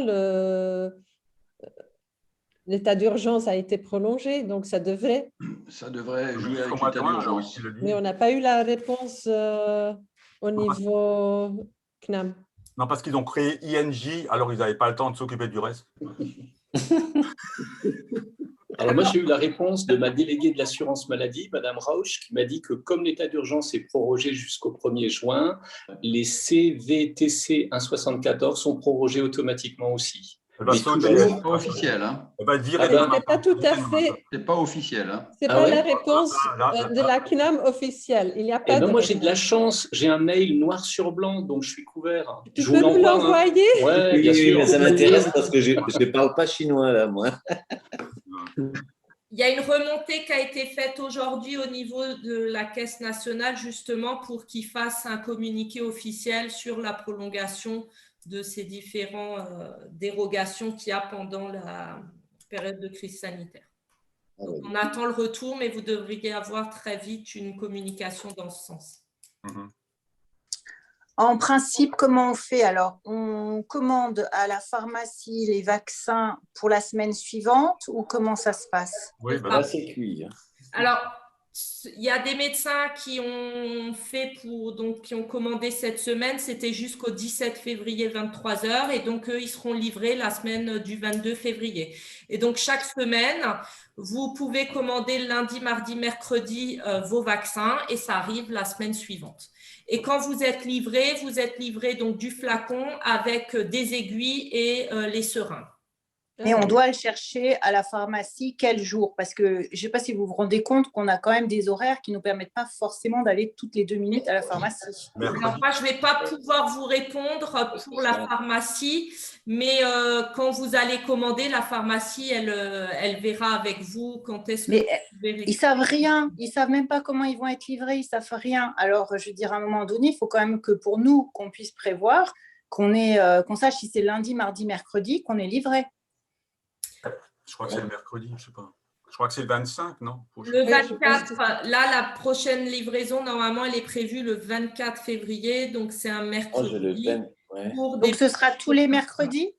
G: l'état d'urgence a été prolongé, donc ça devrait…
L: Ça devrait jouer avec l'état d'urgence.
G: Mais on n'a pas eu la réponse au niveau CNAM.
J: Non, parce qu'ils ont créé INJ, alors ils n'avaient pas le temps de s'occuper du reste.
M: Alors moi, j'ai eu la réponse de ma déléguée de l'assurance maladie, Madame Rauch, qui m'a dit que comme l'état d'urgence est prorogé jusqu'au 1er juin, les CVTC 174 sont prorogés automatiquement aussi.
L: Mais c'est pas officiel. Hein.
G: C'est pas tout à fait…
L: C'est pas officiel. Hein.
G: C'est pas la réponse de la CNAM officielle. Il n'y a pas de…
M: Moi, j'ai de la chance. J'ai un mail noir sur blanc, donc je suis couvert.
G: Tu peux nous l'envoyer?
M: Oui, bien sûr.
B: Mais ça m'intéresse parce que je ne parle pas chinois, là, moi.
A: Il y a une remontée qui a été faite aujourd'hui au niveau de la Caisse nationale, justement, pour qu'ils fassent un communiqué officiel sur la prolongation de ces différentes dérogations qu'il y a pendant la période de crise sanitaire. Donc, on attend le retour, mais vous devriez avoir très vite une communication dans ce sens.
D: En principe, comment on fait alors? On commande à la pharmacie les vaccins pour la semaine suivante ou comment ça se passe?
B: Oui, là, c'est cuit.
A: Alors, il y a des médecins qui ont qui ont commandé cette semaine, c'était jusqu'au 17 février 23h et donc eux, ils seront livrés la semaine du 22 février. Et donc chaque semaine, vous pouvez commander lundi, mardi, mercredi vos vaccins et ça arrive la semaine suivante. Et quand vous êtes livré donc du flacon avec des aiguilles et les seringues.
D: Et on doit le chercher à la pharmacie quel jour? Parce que je ne sais pas si vous vous rendez compte qu'on a quand même des horaires qui ne nous permettent pas forcément d'aller toutes les 2 minutes à la pharmacie.
A: Alors, moi, je ne vais pas pouvoir vous répondre pour la pharmacie, mais quand vous allez commander, la pharmacie, elle verra avec vous quand est-ce que vous verrez.
D: Ils ne savent rien, ils ne savent même pas comment ils vont être livrés, ils ne savent rien. Alors, je veux dire, à un moment donné, il faut quand même que pour nous, qu'on puisse prévoir, qu'on sache si c'est lundi, mardi, mercredi, qu'on est livré.
J: Je crois que c'est le mercredi, je ne sais pas. Je crois que c'est le 25, non?
A: Le 24, là, la prochaine livraison, normalement, elle est prévue le 24 février, donc c'est un mercredi.
D: Donc, ce sera tous les mercredis?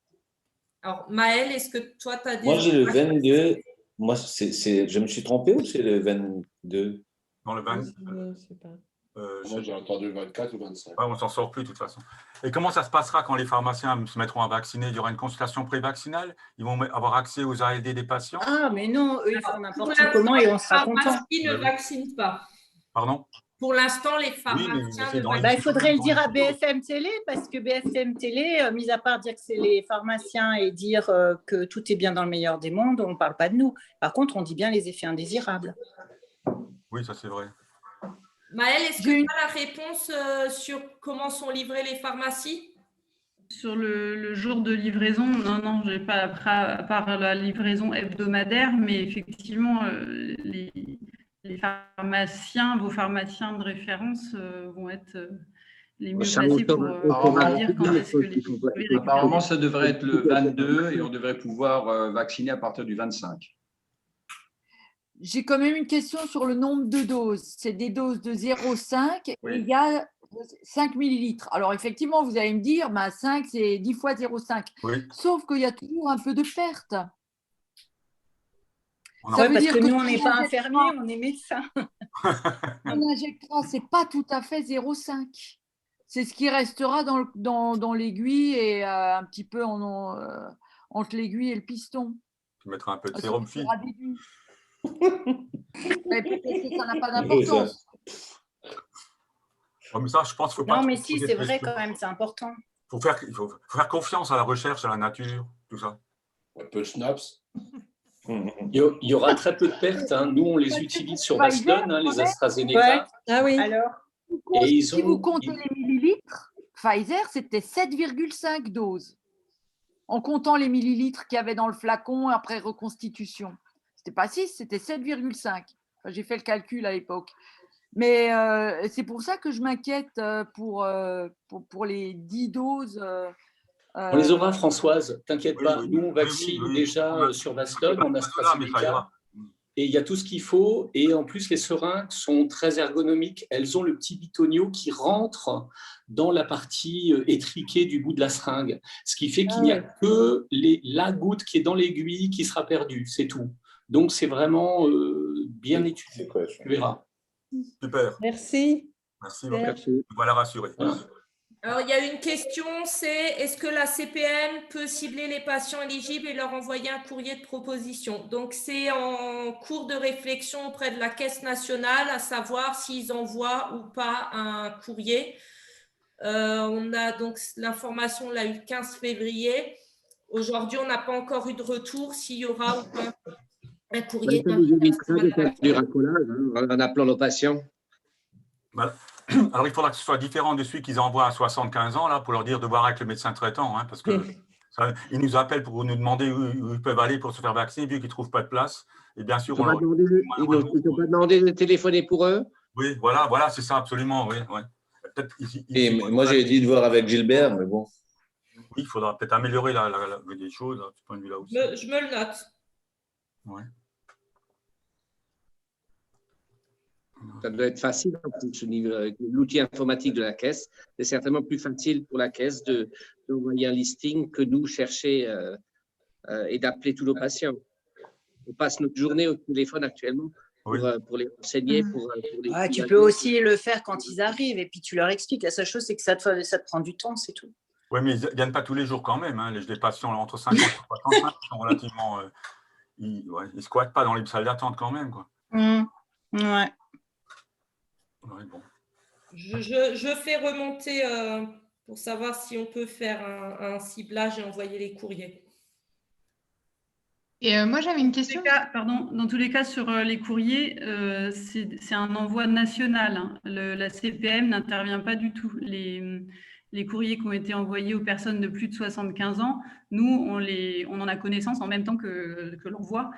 A: Alors, Maëlle, est-ce que toi, tu as des…
B: Moi, j'ai le 22. Moi, je me suis trompé ou c'est le 22?
J: Non, le 20.
I: Moi, j'ai entendu 24 ou 25.
J: On ne s'en sort plus de toute façon. Et comment ça se passera quand les pharmaciens se mettront à vacciner? Il y aura une consultation pré-vaccinale? Ils vont avoir accès aux ALD des patients?
D: Ah, mais non, eux, ils font n'importe comment et on sera content.
A: Les pharmacies ne vaccinent pas.
J: Pardon?
A: Pour l'instant, les pharmaciens ne vaccinent
D: pas. Il faudrait le dire à BFM Télé, parce que BFM Télé, mis à part dire que c'est les pharmaciens et dire que tout est bien dans le meilleur des mondes, on ne parle pas de nous. Par contre, on dit bien les effets indésirables.
J: Oui, ça c'est vrai.
A: Maëlle, est-ce que tu as la réponse sur comment sont livrées les pharmacies?
K: Sur le jour de livraison, non, je n'ai pas, à part la livraison hebdomadaire, mais effectivement, les pharmaciens, vos pharmaciens de référence vont être les mieux placés pour dire quand est-ce que les
L: apparemment, ça devrait être le 22 et on devrait pouvoir vacciner à partir du 25.
P: J'ai quand même une question sur le nombre de doses. C'est des doses de 0,5
L: Oui.
P: et il y a 5 millilitres. Alors, effectivement, vous allez me dire, 5, c'est 10 fois 0,5.
J: Oui.
P: Sauf qu'il y a toujours un peu de perte.
D: Ça veut dire que nous, on n'est pas infirmiers, on est médecins.
P: On injectera, ce n'est pas tout à fait 0,5. C'est ce qui restera dans l'aiguille et un petit peu entre l'aiguille et le piston.
J: Tu mettras un peu de sérum fille.
P: Mais peut-être que ça n'a pas d'importance.
J: Mais ça, je pense qu'il faut pas.
D: Non, mais si, c'est vrai quand même, c'est important.
J: Il faut faire confiance à la recherche, à la nature, tout ça.
I: Un peu de schnapps.
M: Il y aura très peu de pertes. Hein. Nous, on les utilise sur Boston, les AstraZeneca.
D: Ouais.
G: Ah oui.
D: Alors,
P: Et si vous comptez les millilitres, Pfizer, c'était 7,5 doses. En comptant les millilitres qu'il y avait dans le flacon après reconstitution. C'était pas 6, c'était 7,5. Enfin, j'ai fait le calcul à l'époque. Mais c'est pour ça que je m'inquiète pour les 10 doses.
M: On les aura, Françoise, t'inquiète pas. Nous, on vaccine déjà sur Boston, en AstraZeneca. Et il y a tout ce qu'il faut. Et en plus, les seringues sont très ergonomiques. Elles ont le petit bitonio qui rentre dans la partie étriquée du bout de la seringue. Ce qui fait qu'il n'y a que la goutte qui est dans l'aiguille qui sera perdue. C'est tout. Donc, c'est vraiment bien étudié. Tu verras.
J: Super.
G: Merci.
J: Merci. Voilà, rassuré.
M: Voilà.
A: Alors, il y a une question, c'est est-ce que la CPM peut cibler les patients éligibles et leur envoyer un courrier de proposition? Donc, c'est en cours de réflexion auprès de la Caisse nationale, à savoir s'ils envoient ou pas un courrier. On a donc l'information, on l'a eu le 15 février. Aujourd'hui, on n'a pas encore eu de retour s'il y aura ou pas un courrier.
C: Ça nous évitera de faire du racolage en appelant nos patients.
J: Alors, il faudra que ce soit différent de celui qu'ils envoient à 75 ans, là, pour leur dire de voir avec le médecin traitant, hein, parce qu'ils nous appellent pour nous demander où ils peuvent aller pour se faire vacciner, vu qu'ils ne trouvent pas de place. Et bien sûr,
C: ils n'ont pas demandé de téléphoner pour eux?
J: Oui, voilà, c'est ça, absolument. Oui, ouais.
B: Moi, j'ai dit de voir avec Gilbert, mais bon.
J: Oui, il faudra peut-être améliorer les choses, à ce point de vue-là aussi.
A: Je me le note.
J: Ouais.
C: Ça doit être facile avec l'outil informatique de la caisse. C'est certainement plus facile pour la caisse d'envoyer un listing que nous chercher et d'appeler tous nos patients. On passe notre journée au téléphone actuellement pour les renseigner.
D: Tu peux aussi le faire quand ils arrivent et puis tu leur expliques. La seule chose, c'est que ça te prend du temps, c'est tout.
J: Oui, mais ils ne viennent pas tous les jours quand même. Hein. Les patients entre 50 et 65 sont relativement. Ils ne squattent pas dans les salles d'attente quand même. Quoi.
D: Ouais.
J: Ouais, bon.
A: Je fais remonter pour savoir si on peut faire un ciblage et envoyer les courriers.
H: Et moi, j'avais une question.
K: Dans tous les cas, sur les courriers, c'est un envoi national. Hein. La CPM n'intervient pas du tout. Les courriers qui ont été envoyés aux personnes de plus de 75 ans, nous, on en a connaissance en même temps que l'envoi.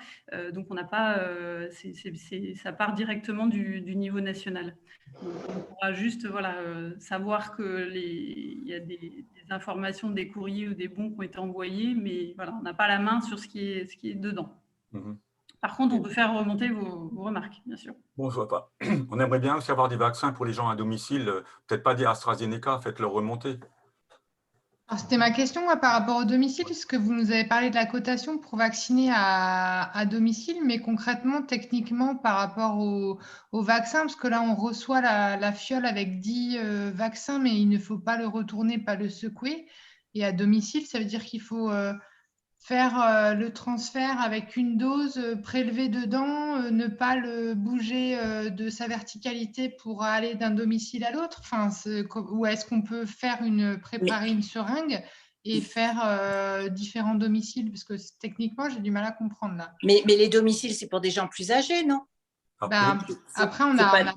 K: Donc, on n'a pas, ça part directement du niveau national. Donc, on pourra juste savoir qu'il y a des informations, des courriers ou des bons qui ont été envoyés, mais voilà, on n'a pas la main sur ce qui est dedans.
J: Mm-hmm.
K: Par contre, on peut faire remonter vos remarques, bien sûr.
J: Bon, je vois pas. On aimerait bien aussi avoir des vaccins pour les gens à domicile, peut-être pas des AstraZeneca, faites-leur remonter.
H: C'était ma question moi, par rapport au domicile, parce que vous nous avez parlé de la cotation pour vacciner à domicile, mais concrètement, techniquement, par rapport au vaccin, parce que là, on reçoit la fiole avec 10 vaccins, mais il ne faut pas le retourner, pas le secouer. Et à domicile, ça veut dire qu'il faut faire le transfert avec une dose prélevée dedans, ne pas le bouger de sa verticalité pour aller d'un domicile à l'autre. Enfin, ou est-ce qu'on peut préparer une seringue et faire différents domiciles? Parce que techniquement, j'ai du mal à comprendre là.
D: Mais les domiciles, c'est pour des gens plus âgés, non?
H: Après, on a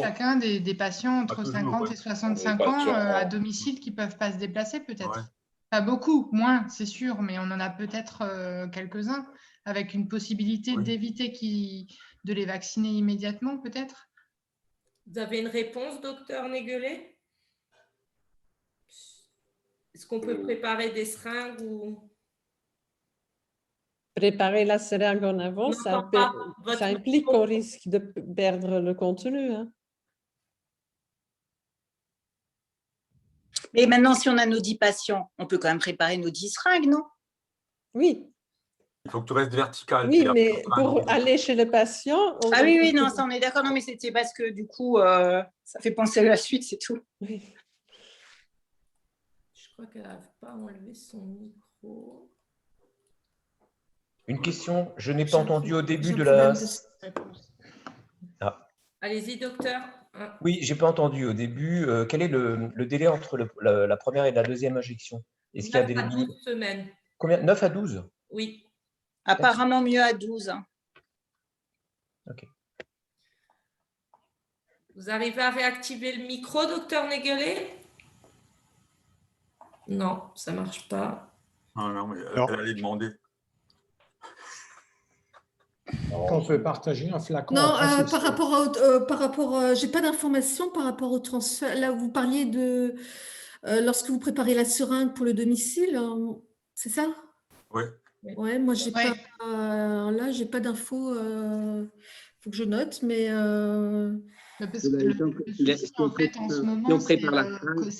H: chacun des patients entre 50 et 65 ans à domicile qui ne peuvent pas se déplacer peut-être. Ouais. Pas beaucoup, moins, c'est sûr, mais on en a peut-être quelques-uns avec une possibilité d'éviter de les vacciner immédiatement, peut-être.
A: Vous avez une réponse, docteur Néguelet? Est-ce qu'on peut préparer des seringues ou...
G: Préparer la seringue en avance, ça implique qu'on risque de perdre le contenu. Hein.
D: Mais maintenant, si on a nos 10 patients, on peut quand même préparer nos 10 seringues, non?
G: Oui.
J: Il faut que tu restes vertical.
G: Oui, mais pour aller chez le patient...
D: Ah oui, non, ça on est d'accord. Non, mais c'était parce que du coup, ça fait penser à la suite, c'est tout.
G: Oui.
A: Je crois qu'elle n'arrive pas à enlever son micro.
Q: Une question, je n'ai pas entendu au début de la...
A: Allez-y, docteur.
Q: Oui, je n'ai pas entendu au début. Quel est le délai entre la première et la deuxième injection? Est-ce qu'il y a des
A: 12 semaines.
Q: Combien? 9 à 12?
A: Oui.
D: Apparemment mieux à 12.
Q: Ok.
A: Vous arrivez à réactiver le micro, docteur Néguelet? Non, ça ne marche pas.
J: Non, mais elle allait demander.
R: On peut partager un flacon.
F: Non, par rapport, j'ai pas d'informations par rapport au transfert. Là, vous parliez de lorsque vous préparez la seringue pour le domicile, c'est ça?
J: Oui.
F: Ouais, moi j'ai pas. Là, j'ai pas d'infos. Faut que je note, mais.
H: Parce que le souci, en fait, en ce moment, c'est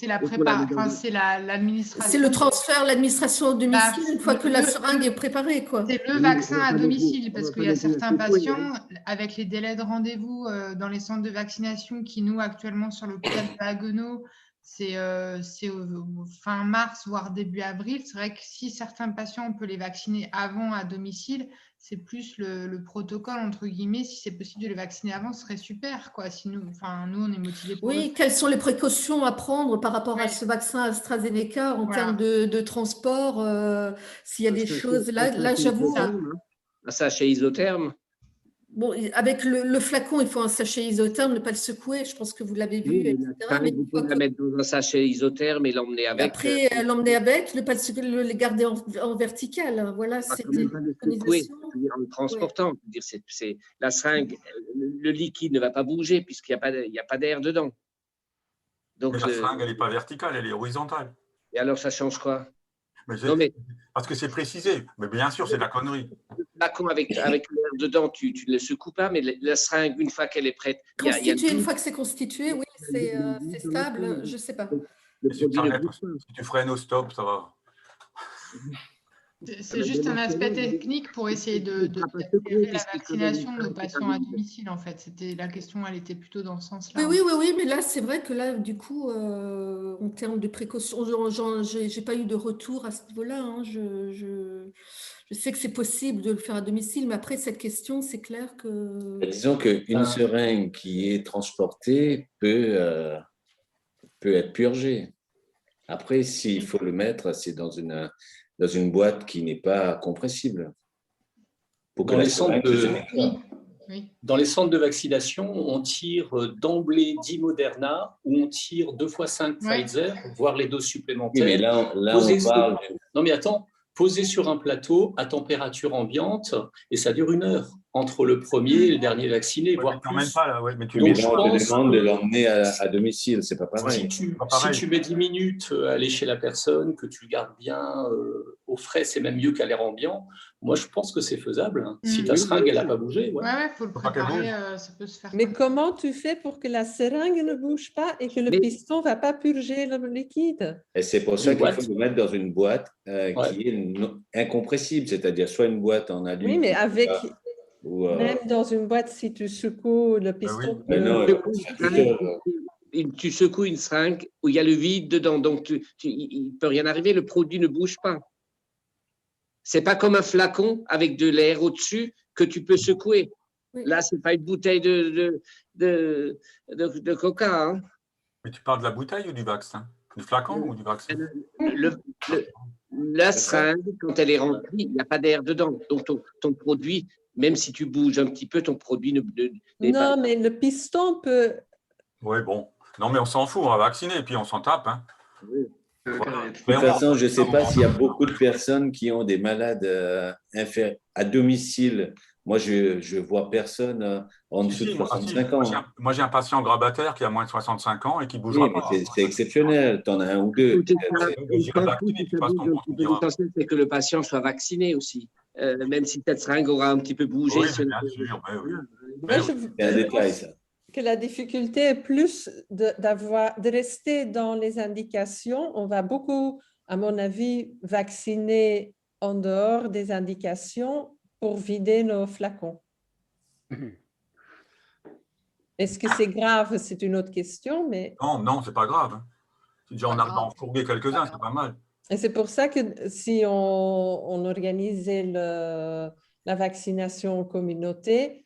H: la préparation, c'est l'administration.
F: C'est le transfert, l'administration au domicile, une fois que la seringue est préparée, quoi.
H: C'est le vaccin à domicile, parce qu'il y a certains patients, avec les délais de rendez-vous dans les centres de vaccination qui, nous, actuellement, sur l'hôpital de Haguenau, c'est fin mars, voire début avril. C'est vrai que si certains patients, on peut les vacciner avant à domicile, c'est plus le protocole, entre guillemets. Si c'est possible de les vacciner avant, ce serait super, quoi. Si nous, on est motivés pour
F: Oui, quelles sont les précautions à prendre par rapport à ce vaccin AstraZeneca en termes de transport, s'il y a des choses… Là, j'avoue…
C: Un sachet isotherme.
F: Bon, avec le flacon, il faut un sachet isotherme, ne pas le secouer. Je pense que vous l'avez vu, etc.
C: Mais vous pouvez la mettre dans un sachet isotherme et l'emmener avec.
F: Après, l'emmener avec, ne pas le garder en vertical. Voilà, c'est une
C: préconisation. En le transportant. Ouais. La seringue, le liquide ne va pas bouger puisqu'il n'y a pas d'air dedans.
J: Donc, la seringue, elle n'est pas verticale, elle est horizontale.
C: Et alors, ça change quoi?
J: Parce que c'est précisé. Mais bien sûr, c'est de la connerie.
C: Flacon avec l'air dedans, tu ne le secoues pas, mais la seringue, une fois qu'elle est prête…
F: Une fois que c'est constitué, oui, c'est stable, je ne sais pas.
J: Si tu freines au stop, ça va.
H: C'est juste un aspect technique pour essayer de la vaccination de nos patients à domicile, en fait. C'était la question, elle était plutôt dans ce sens-là.
F: Oui, mais là, c'est vrai que là, du coup, en termes de précaution, je n'ai pas eu de retour à ce niveau-là. Hein. Je sais que c'est possible de le faire à domicile, mais après, cette question, c'est clair que…
B: Disons qu'une seringue qui est transportée peut être purgée. Après, s'il faut le mettre, c'est dans une boîte qui n'est pas compressible.
M: Dans les centres de vaccination, on tire d'emblée 10 Moderna ou on tire 2 x 5 Pfizer, voire les doses supplémentaires.
B: Oui, mais là on parle…
M: Non, mais attends, posé sur un plateau à température ambiante, et ça dure 1 heure entre le premier et le dernier vacciné, voire plus.
J: Même pas, là, mais
B: on te demande de l'emmener à domicile, c'est pas pareil.
M: Si tu mets 10 minutes à aller chez la personne, que tu le gardes bien au frais, c'est même mieux qu'à l'air ambiant. Moi, je pense que c'est faisable. Hein. Si ta seringue, elle n'a pas bougé.
H: Ouais, il faut le préparer, ça peut se faire.
G: Mais comment tu fais pour que la seringue ne bouge pas et que le piston ne va pas purger le liquide?
B: Et c'est pour ça qu'il faut le mettre dans une boîte qui est incompressible, c'est-à-dire soit une boîte en alu.
G: Oui, mais avec... Même dans une boîte, si tu secoues le piston...
C: Tu secoues une seringue où il y a le vide dedans, donc il ne peut rien arriver, le produit ne bouge pas. Ce n'est pas comme un flacon avec de l'air au-dessus que tu peux secouer. Oui. Là, ce n'est pas une bouteille de coca. Hein.
J: Mais tu parles de la bouteille ou du vaccin? Du flacon ou du vaccin?
C: La seringue, quand elle est remplie, il n'y a pas d'air dedans. Donc, ton produit, même si tu bouges un petit peu, ton produit n'est pas...
G: Non, mais le piston peut...
J: Oui, bon. Non, mais on s'en fout, on va vacciner et puis on s'en tape. Hein.
C: Oui.
B: Voilà. De toute façon, je ne sais pas s'il y a beaucoup de personnes qui ont des malades à domicile. Moi, je ne vois personne en dessous de 65 ans.
J: Moi, j'ai un patient grabataire qui a moins de 65 ans et qui ne bougera pas.
B: C'est exceptionnel. Tu en as un ou deux.
C: L'essentiel, c'est que le patient soit vacciné aussi. Même si cette seringue aura un petit peu bougé.
J: Oui, bien sûr.
B: C'est un détail, ça.
G: Que la difficulté est plus de rester dans les indications. On va beaucoup, à mon avis, vacciner en dehors des indications pour vider nos flacons. Est-ce que c'est grave? C'est une autre question. Mais...
J: Non, c'est pas grave. Si déjà on arrive à en fourguer quelques-uns, c'est pas mal.
G: Et c'est pour ça que si on organisait la vaccination en communauté,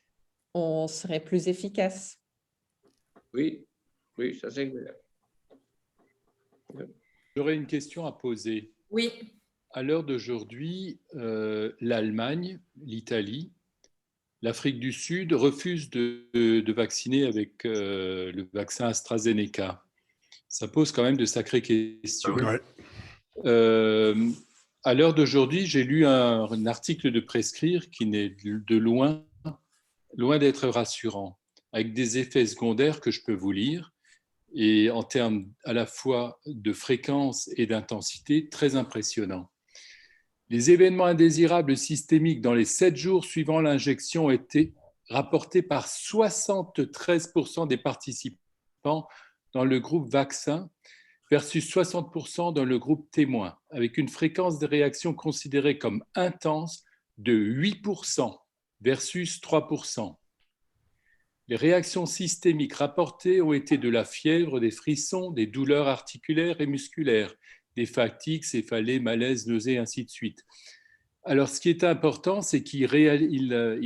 G: on serait plus efficace.
C: Oui, ça c'est clair.
S: J'aurais une question à poser.
A: Oui.
S: À l'heure d'aujourd'hui, l'Allemagne, l'Italie, l'Afrique du Sud refusent de vacciner avec le vaccin AstraZeneca. Ça pose quand même de sacrées questions.
R: Ouais.
S: À l'heure d'aujourd'hui, j'ai lu un article de Prescrire qui n'est de loin d'être rassurant, avec des effets secondaires que je peux vous lire, et en termes à la fois de fréquence et d'intensité, très impressionnants. Les événements indésirables systémiques dans les 7 jours suivant l'injection ont été rapportés par 73% des participants dans le groupe vaccin versus 60% dans le groupe témoin, avec une fréquence de réaction considérée comme intense de 8% versus 3%. Les réactions systémiques rapportées ont été de la fièvre, des frissons, des douleurs articulaires et musculaires, des fatigues, céphalées, malaises, nausées, ainsi de suite. Alors, ce qui est important, c'est qu'il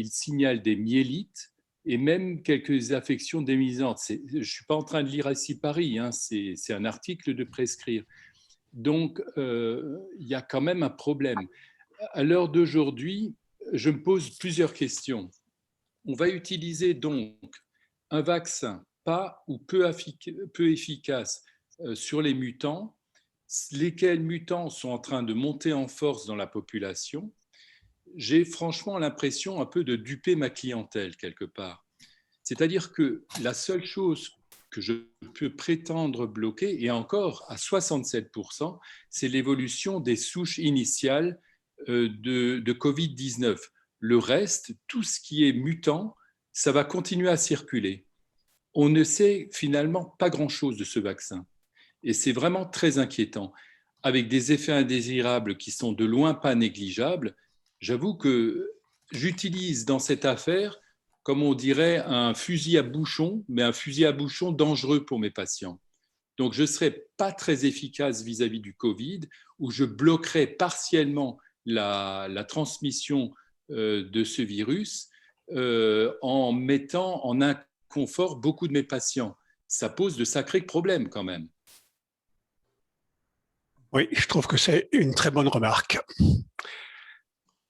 S: signale des myélites et même quelques affections démisantes. Je ne suis pas en train de lire ici Paris, hein, c'est un article de Prescrire. Donc, il y a quand même un problème. À l'heure d'aujourd'hui, je me pose plusieurs questions. On va utiliser donc un vaccin pas ou peu efficace sur les mutants, lesquels mutants sont en train de monter en force dans la population. J'ai franchement l'impression un peu de duper ma clientèle quelque part. C'est-à-dire que la seule chose que je peux prétendre bloquer, et encore à 67%, c'est l'évolution des souches initiales de Covid-19. Le reste, tout ce qui est mutant, ça va continuer à circuler. On ne sait finalement pas grand-chose de ce vaccin. Et c'est vraiment très inquiétant. Avec des effets indésirables qui sont de loin pas négligeables, j'avoue que j'utilise dans cette affaire, comme on dirait, un fusil à bouchon, mais un fusil à bouchon dangereux pour mes patients. Donc, je ne serai pas très efficace vis-à-vis du Covid, où je bloquerai partiellement la transmission de ce virus en mettant en inconfort beaucoup de mes patients. Ça pose de sacrés problèmes quand même.
R: Oui, je trouve que c'est une très bonne remarque.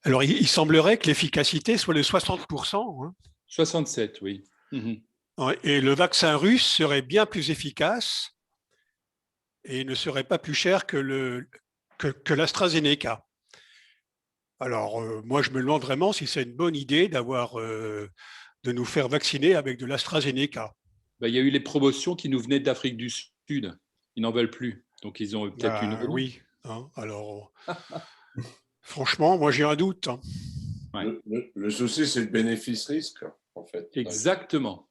R: Alors, il semblerait que l'efficacité soit de 60%. Hein.
S: 67, oui.
R: Et le vaccin russe serait bien plus efficace et ne serait pas plus cher que l'AstraZeneca. Alors, moi, je me demande vraiment si c'est une bonne idée de nous faire vacciner avec de l'AstraZeneca.
S: Il y a eu les promotions qui nous venaient d'Afrique du Sud. Ils n'en veulent plus. Donc, ils ont peut-être une...
R: Oui. Hein, alors, Franchement, moi j'ai un doute.
I: Le souci, c'est le bénéfice-risque, en fait.
S: Exactement.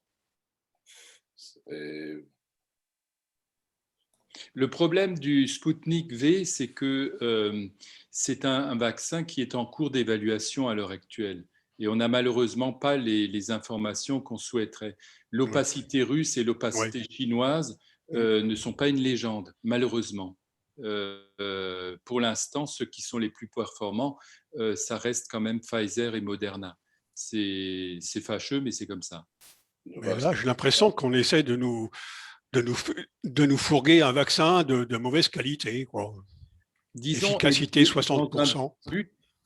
S: Le problème du Sputnik V, c'est que c'est un vaccin qui est en cours d'évaluation à l'heure actuelle. Et on n'a malheureusement pas les informations qu'on souhaiterait. L'opacité russe et l'opacité chinoise ne sont pas une légende, malheureusement. Pour l'instant, ceux qui sont les plus performants, ça reste quand même Pfizer et Moderna. C'est fâcheux, mais c'est comme ça.
R: Mais là, j'ai l'impression qu'on essaie de nous fourguer un vaccin de mauvaise qualité, quoi.
S: Disons,
R: efficacité 60%.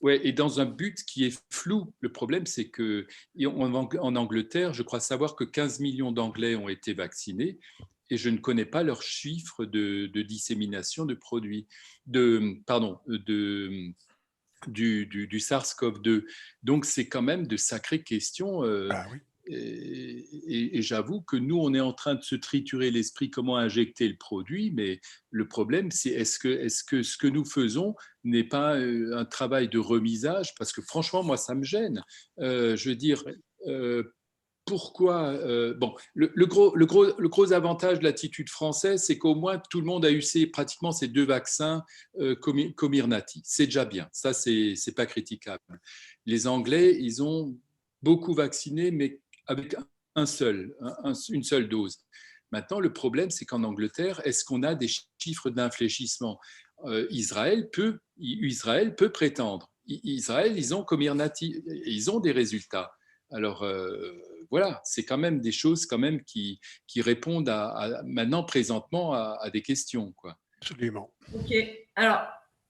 S: Et dans un but qui est flou. Le problème, c'est que en Angleterre, je crois savoir que 15 millions d'Anglais ont été vaccinés et je ne connais pas leurs chiffres de dissémination de produits, du SARS-CoV-2. Donc, c'est quand même de sacrées questions. Et j'avoue que nous, on est en train de se triturer l'esprit comment injecter le produit, mais le problème, c'est est-ce que ce que nous faisons n'est pas un travail de remisage? Parce que franchement, moi, ça me gêne. Je veux dire, pourquoi bon, le gros avantage de l'attitude française, c'est qu'au moins tout le monde a eu pratiquement ces 2 vaccins Comirnaty. C'est déjà bien. Ça, c'est pas critiquable. Les Anglais, ils ont beaucoup vacciné, mais avec une seule dose. Maintenant, le problème, c'est qu'en Angleterre, est-ce qu'on a des chiffres d'infléchissement? Israël peut prétendre. Israël, ils ont Comirnaty, ils ont des résultats. Alors, voilà, c'est quand même des choses quand même qui répondent maintenant, présentement, à des questions, quoi.
R: Absolument.
A: OK. Alors,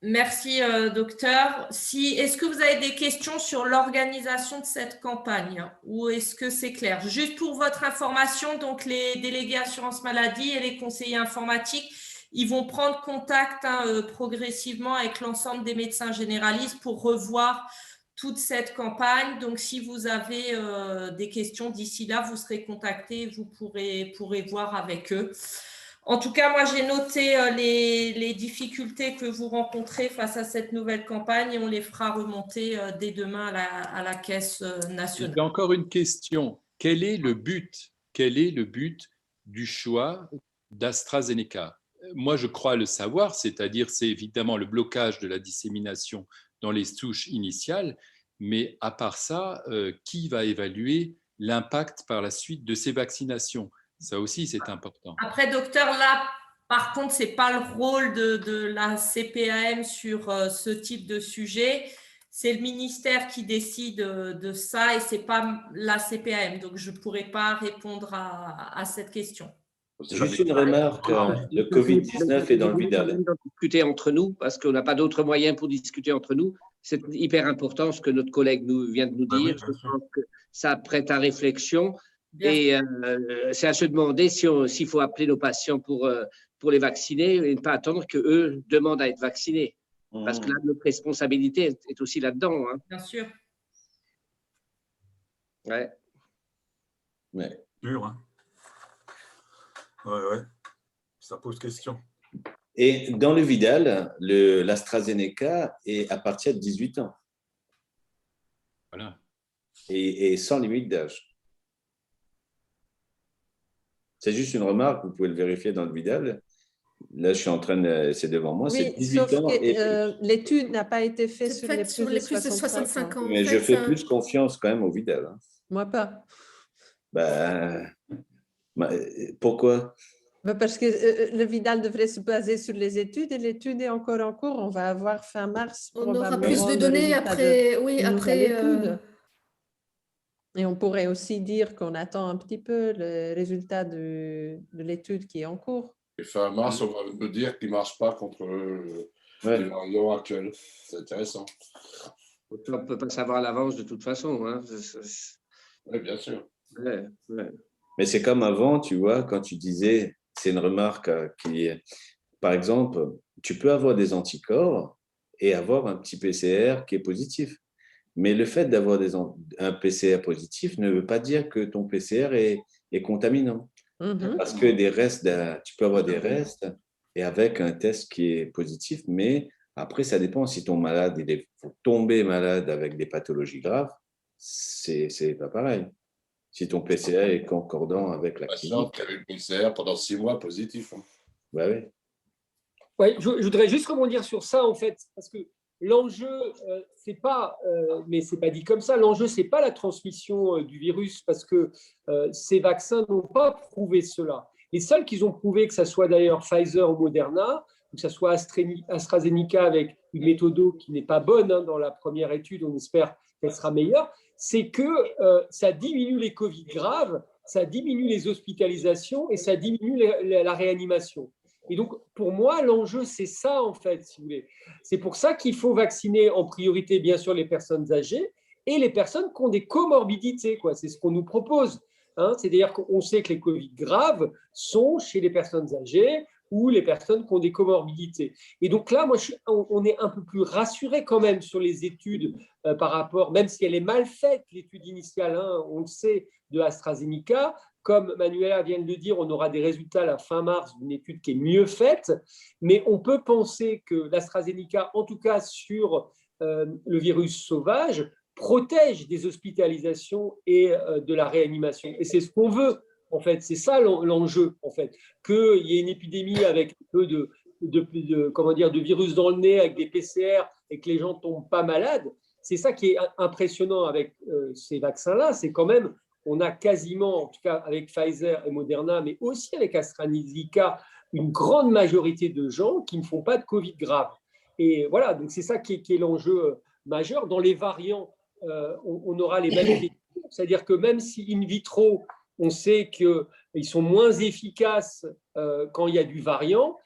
A: merci, docteur. Est-ce que vous avez des questions sur l'organisation de cette campagne ou est-ce que c'est clair? Juste pour votre information, donc les délégués assurance maladie et les conseillers informatiques, ils vont prendre contact progressivement avec l'ensemble des médecins généralistes pour revoir toute cette campagne. Donc, si vous avez des questions d'ici là, vous serez contactés, vous pourrez voir avec eux. En tout cas, moi, j'ai noté les difficultés que vous rencontrez face à cette nouvelle campagne et on les fera remonter dès demain à la Caisse nationale.
S: J'ai encore une question. Quel est le but du choix d'AstraZeneca? Moi, je crois le savoir, c'est-à-dire c'est évidemment le blocage de la dissémination dans les souches initiales, mais à part ça, qui va évaluer l'impact par la suite de ces vaccinations? Ça aussi, c'est important.
A: Après, docteur, là, par contre, ce n'est pas le rôle de la CPAM sur ce type de sujet. C'est le ministère qui décide de ça et ce n'est pas la CPAM. Donc, je ne pourrais pas répondre à cette question.
B: Juste une remarque, le Covid-19 est dans le Vidal.
C: Discuter entre nous, parce qu'on n'a pas d'autres moyens pour discuter entre nous. C'est hyper important ce que notre collègue vient de nous dire. Je pense que ça prête à réflexion. Et c'est à se demander s'il faut appeler nos patients pour les vacciner et ne pas attendre qu'eux demandent à être vaccinés. Parce que là, notre responsabilité est aussi là-dedans. Hein.
A: Bien sûr.
C: Ouais.
J: Dur, hein. Ouais. Ça pose question.
B: Et dans le Vidal, l'AstraZeneca est à partir de 18 ans.
S: Voilà.
B: Et sans limite d'âge. C'est juste une remarque, vous pouvez le vérifier dans le Vidal. Là, je suis en train de... C'est devant moi, c'est 18
G: sauf
B: ans.
G: Que l'étude n'a pas été faite sur les plus de 65 ans.
B: Mais je fais plus confiance quand même au Vidal. Hein.
G: Moi, pas.
B: Pourquoi?
G: Parce que le Vidal devrait se baser sur les études et l'étude est encore en cours. On va avoir fin mars.
F: On aura plus de données après.
G: Et on pourrait aussi dire qu'on attend un petit peu le résultat de l'étude qui est en cours.
I: Et fin mars, on va nous dire qu'il ne marche pas contre les variants actuels. C'est intéressant.
C: On ne peut pas savoir à l'avance de toute façon. Hein.
I: Oui, bien sûr.
C: Ouais.
B: Mais c'est comme avant, tu vois, quand tu disais, c'est une remarque qui est, par exemple, tu peux avoir des anticorps et avoir un petit PCR qui est positif. Mais le fait d'avoir un PCR positif ne veut pas dire que ton PCR est contaminant. Parce que des restes, tu peux avoir des restes et avec un test qui est positif, mais Après, ça dépend. Si ton malade, il faut tomber malade avec des pathologies graves, c'est pas pareil. Si ton PCA est concordant avec la clinique.
I: Qui avait le PCR pendant 6 mois positif.
B: Bah oui.
T: Ouais, je voudrais juste rebondir sur ça, en fait, parce que l'enjeu, c'est pas, mais c'est pas dit comme ça, l'enjeu, c'est pas la transmission du virus, parce que ces vaccins n'ont pas prouvé cela. Les seuls qui ont prouvé, que ce soit d'ailleurs Pfizer ou Moderna, ou que ce soit AstraZeneca avec une méthode qui n'est pas bonne dans la première étude, on espère qu'elle sera meilleure, c'est que ça diminue les Covid graves, ça diminue les hospitalisations et ça diminue la réanimation. Et donc, pour moi, l'enjeu, c'est ça, en fait, si vous voulez. C'est pour ça qu'il faut vacciner en priorité, bien sûr, les personnes âgées et les personnes qui ont des comorbidités, quoi. C'est ce qu'on nous propose. C'est-à-dire qu'on sait que les Covid graves sont chez les personnes âgées ou les personnes qui ont des comorbidités. Et donc là, on est un peu plus rassuré quand même sur les études par rapport, même si elle est mal faite, l'étude initiale, on le sait, de AstraZeneca. Comme Manuela vient de le dire, on aura des résultats à la fin mars d'une étude qui est mieux faite, mais on peut penser que l'AstraZeneca, en tout cas sur le virus sauvage, protège des hospitalisations et de la réanimation. Et c'est ce qu'on veut, en fait. C'est ça l'enjeu, en fait. Qu'il y ait une épidémie avec un peu de virus dans le nez, avec des PCR, et que les gens ne tombent pas malades. C'est ça qui est impressionnant avec ces vaccins-là, c'est quand même on a quasiment, en tout cas avec Pfizer et Moderna, mais aussi avec AstraZeneca, une grande majorité de gens qui ne font pas de Covid grave. Et voilà, donc c'est ça qui est l'enjeu majeur. Dans les variants, on aura les mêmes questions. C'est-à-dire que même si in vitro, on sait qu'ils sont moins efficaces quand il y a du variant,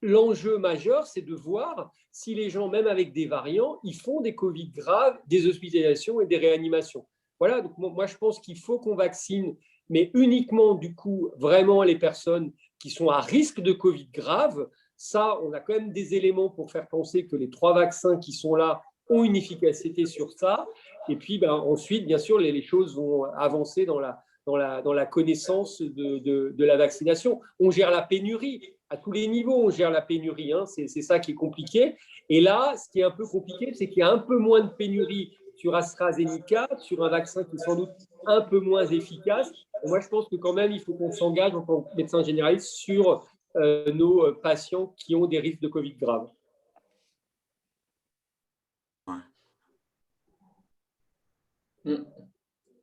T: l'enjeu majeur, c'est de voir si les gens, même avec des variants, ils font des Covid graves, des hospitalisations et des réanimations. Voilà, donc moi je pense qu'il faut qu'on vaccine, mais uniquement du coup vraiment les personnes qui sont à risque de Covid grave. Ça, on a quand même des éléments pour faire penser que les 3 vaccins qui sont là ont une efficacité sur ça. Et puis ensuite, bien sûr, les choses vont avancer dans la connaissance de la vaccination. On gère la pénurie. À tous les niveaux, on gère la pénurie. C'est ça qui est compliqué. Et là, ce qui est un peu compliqué, c'est qu'il y a un peu moins de pénurie sur AstraZeneca, sur un vaccin qui est sans doute un peu moins efficace. Et moi, je pense que quand même, il faut qu'on s'engage en tant que médecin généraliste sur nos patients qui ont des risques de Covid grave.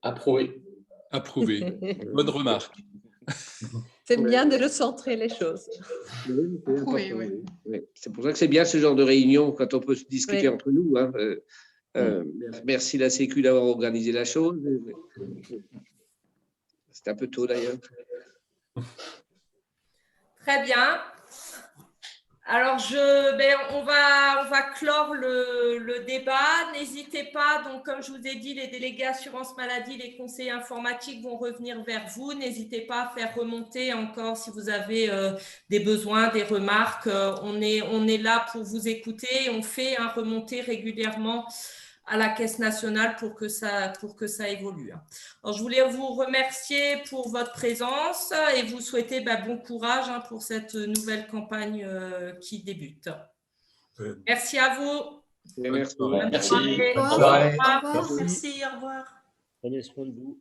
M: Approuvé.
S: Approuvé. Bonne remarque.
G: C'est bien de recentrer les choses.
C: Oui. C'est pour ça que c'est bien ce genre de réunion quand on peut se discuter entre nous. Merci la Sécu d'avoir organisé la chose. C'était un peu tôt d'ailleurs.
A: Très bien. Alors, on va clore le débat. N'hésitez pas, donc comme je vous ai dit, les délégués assurance maladie, les conseillers informatiques vont revenir vers vous. N'hésitez pas à faire remonter encore si vous avez des besoins, des remarques. On est là pour vous écouter. On fait remonter régulièrement à la Caisse nationale pour que ça évolue. Alors, je voulais vous remercier pour votre présence et vous souhaiter bon courage pour cette nouvelle campagne qui débute. Merci à vous.
C: Merci.
A: Bonne
C: Merci.
A: soirée.
C: Bonne soirée.
E: Merci, au revoir.
O: Prenez soin de vous.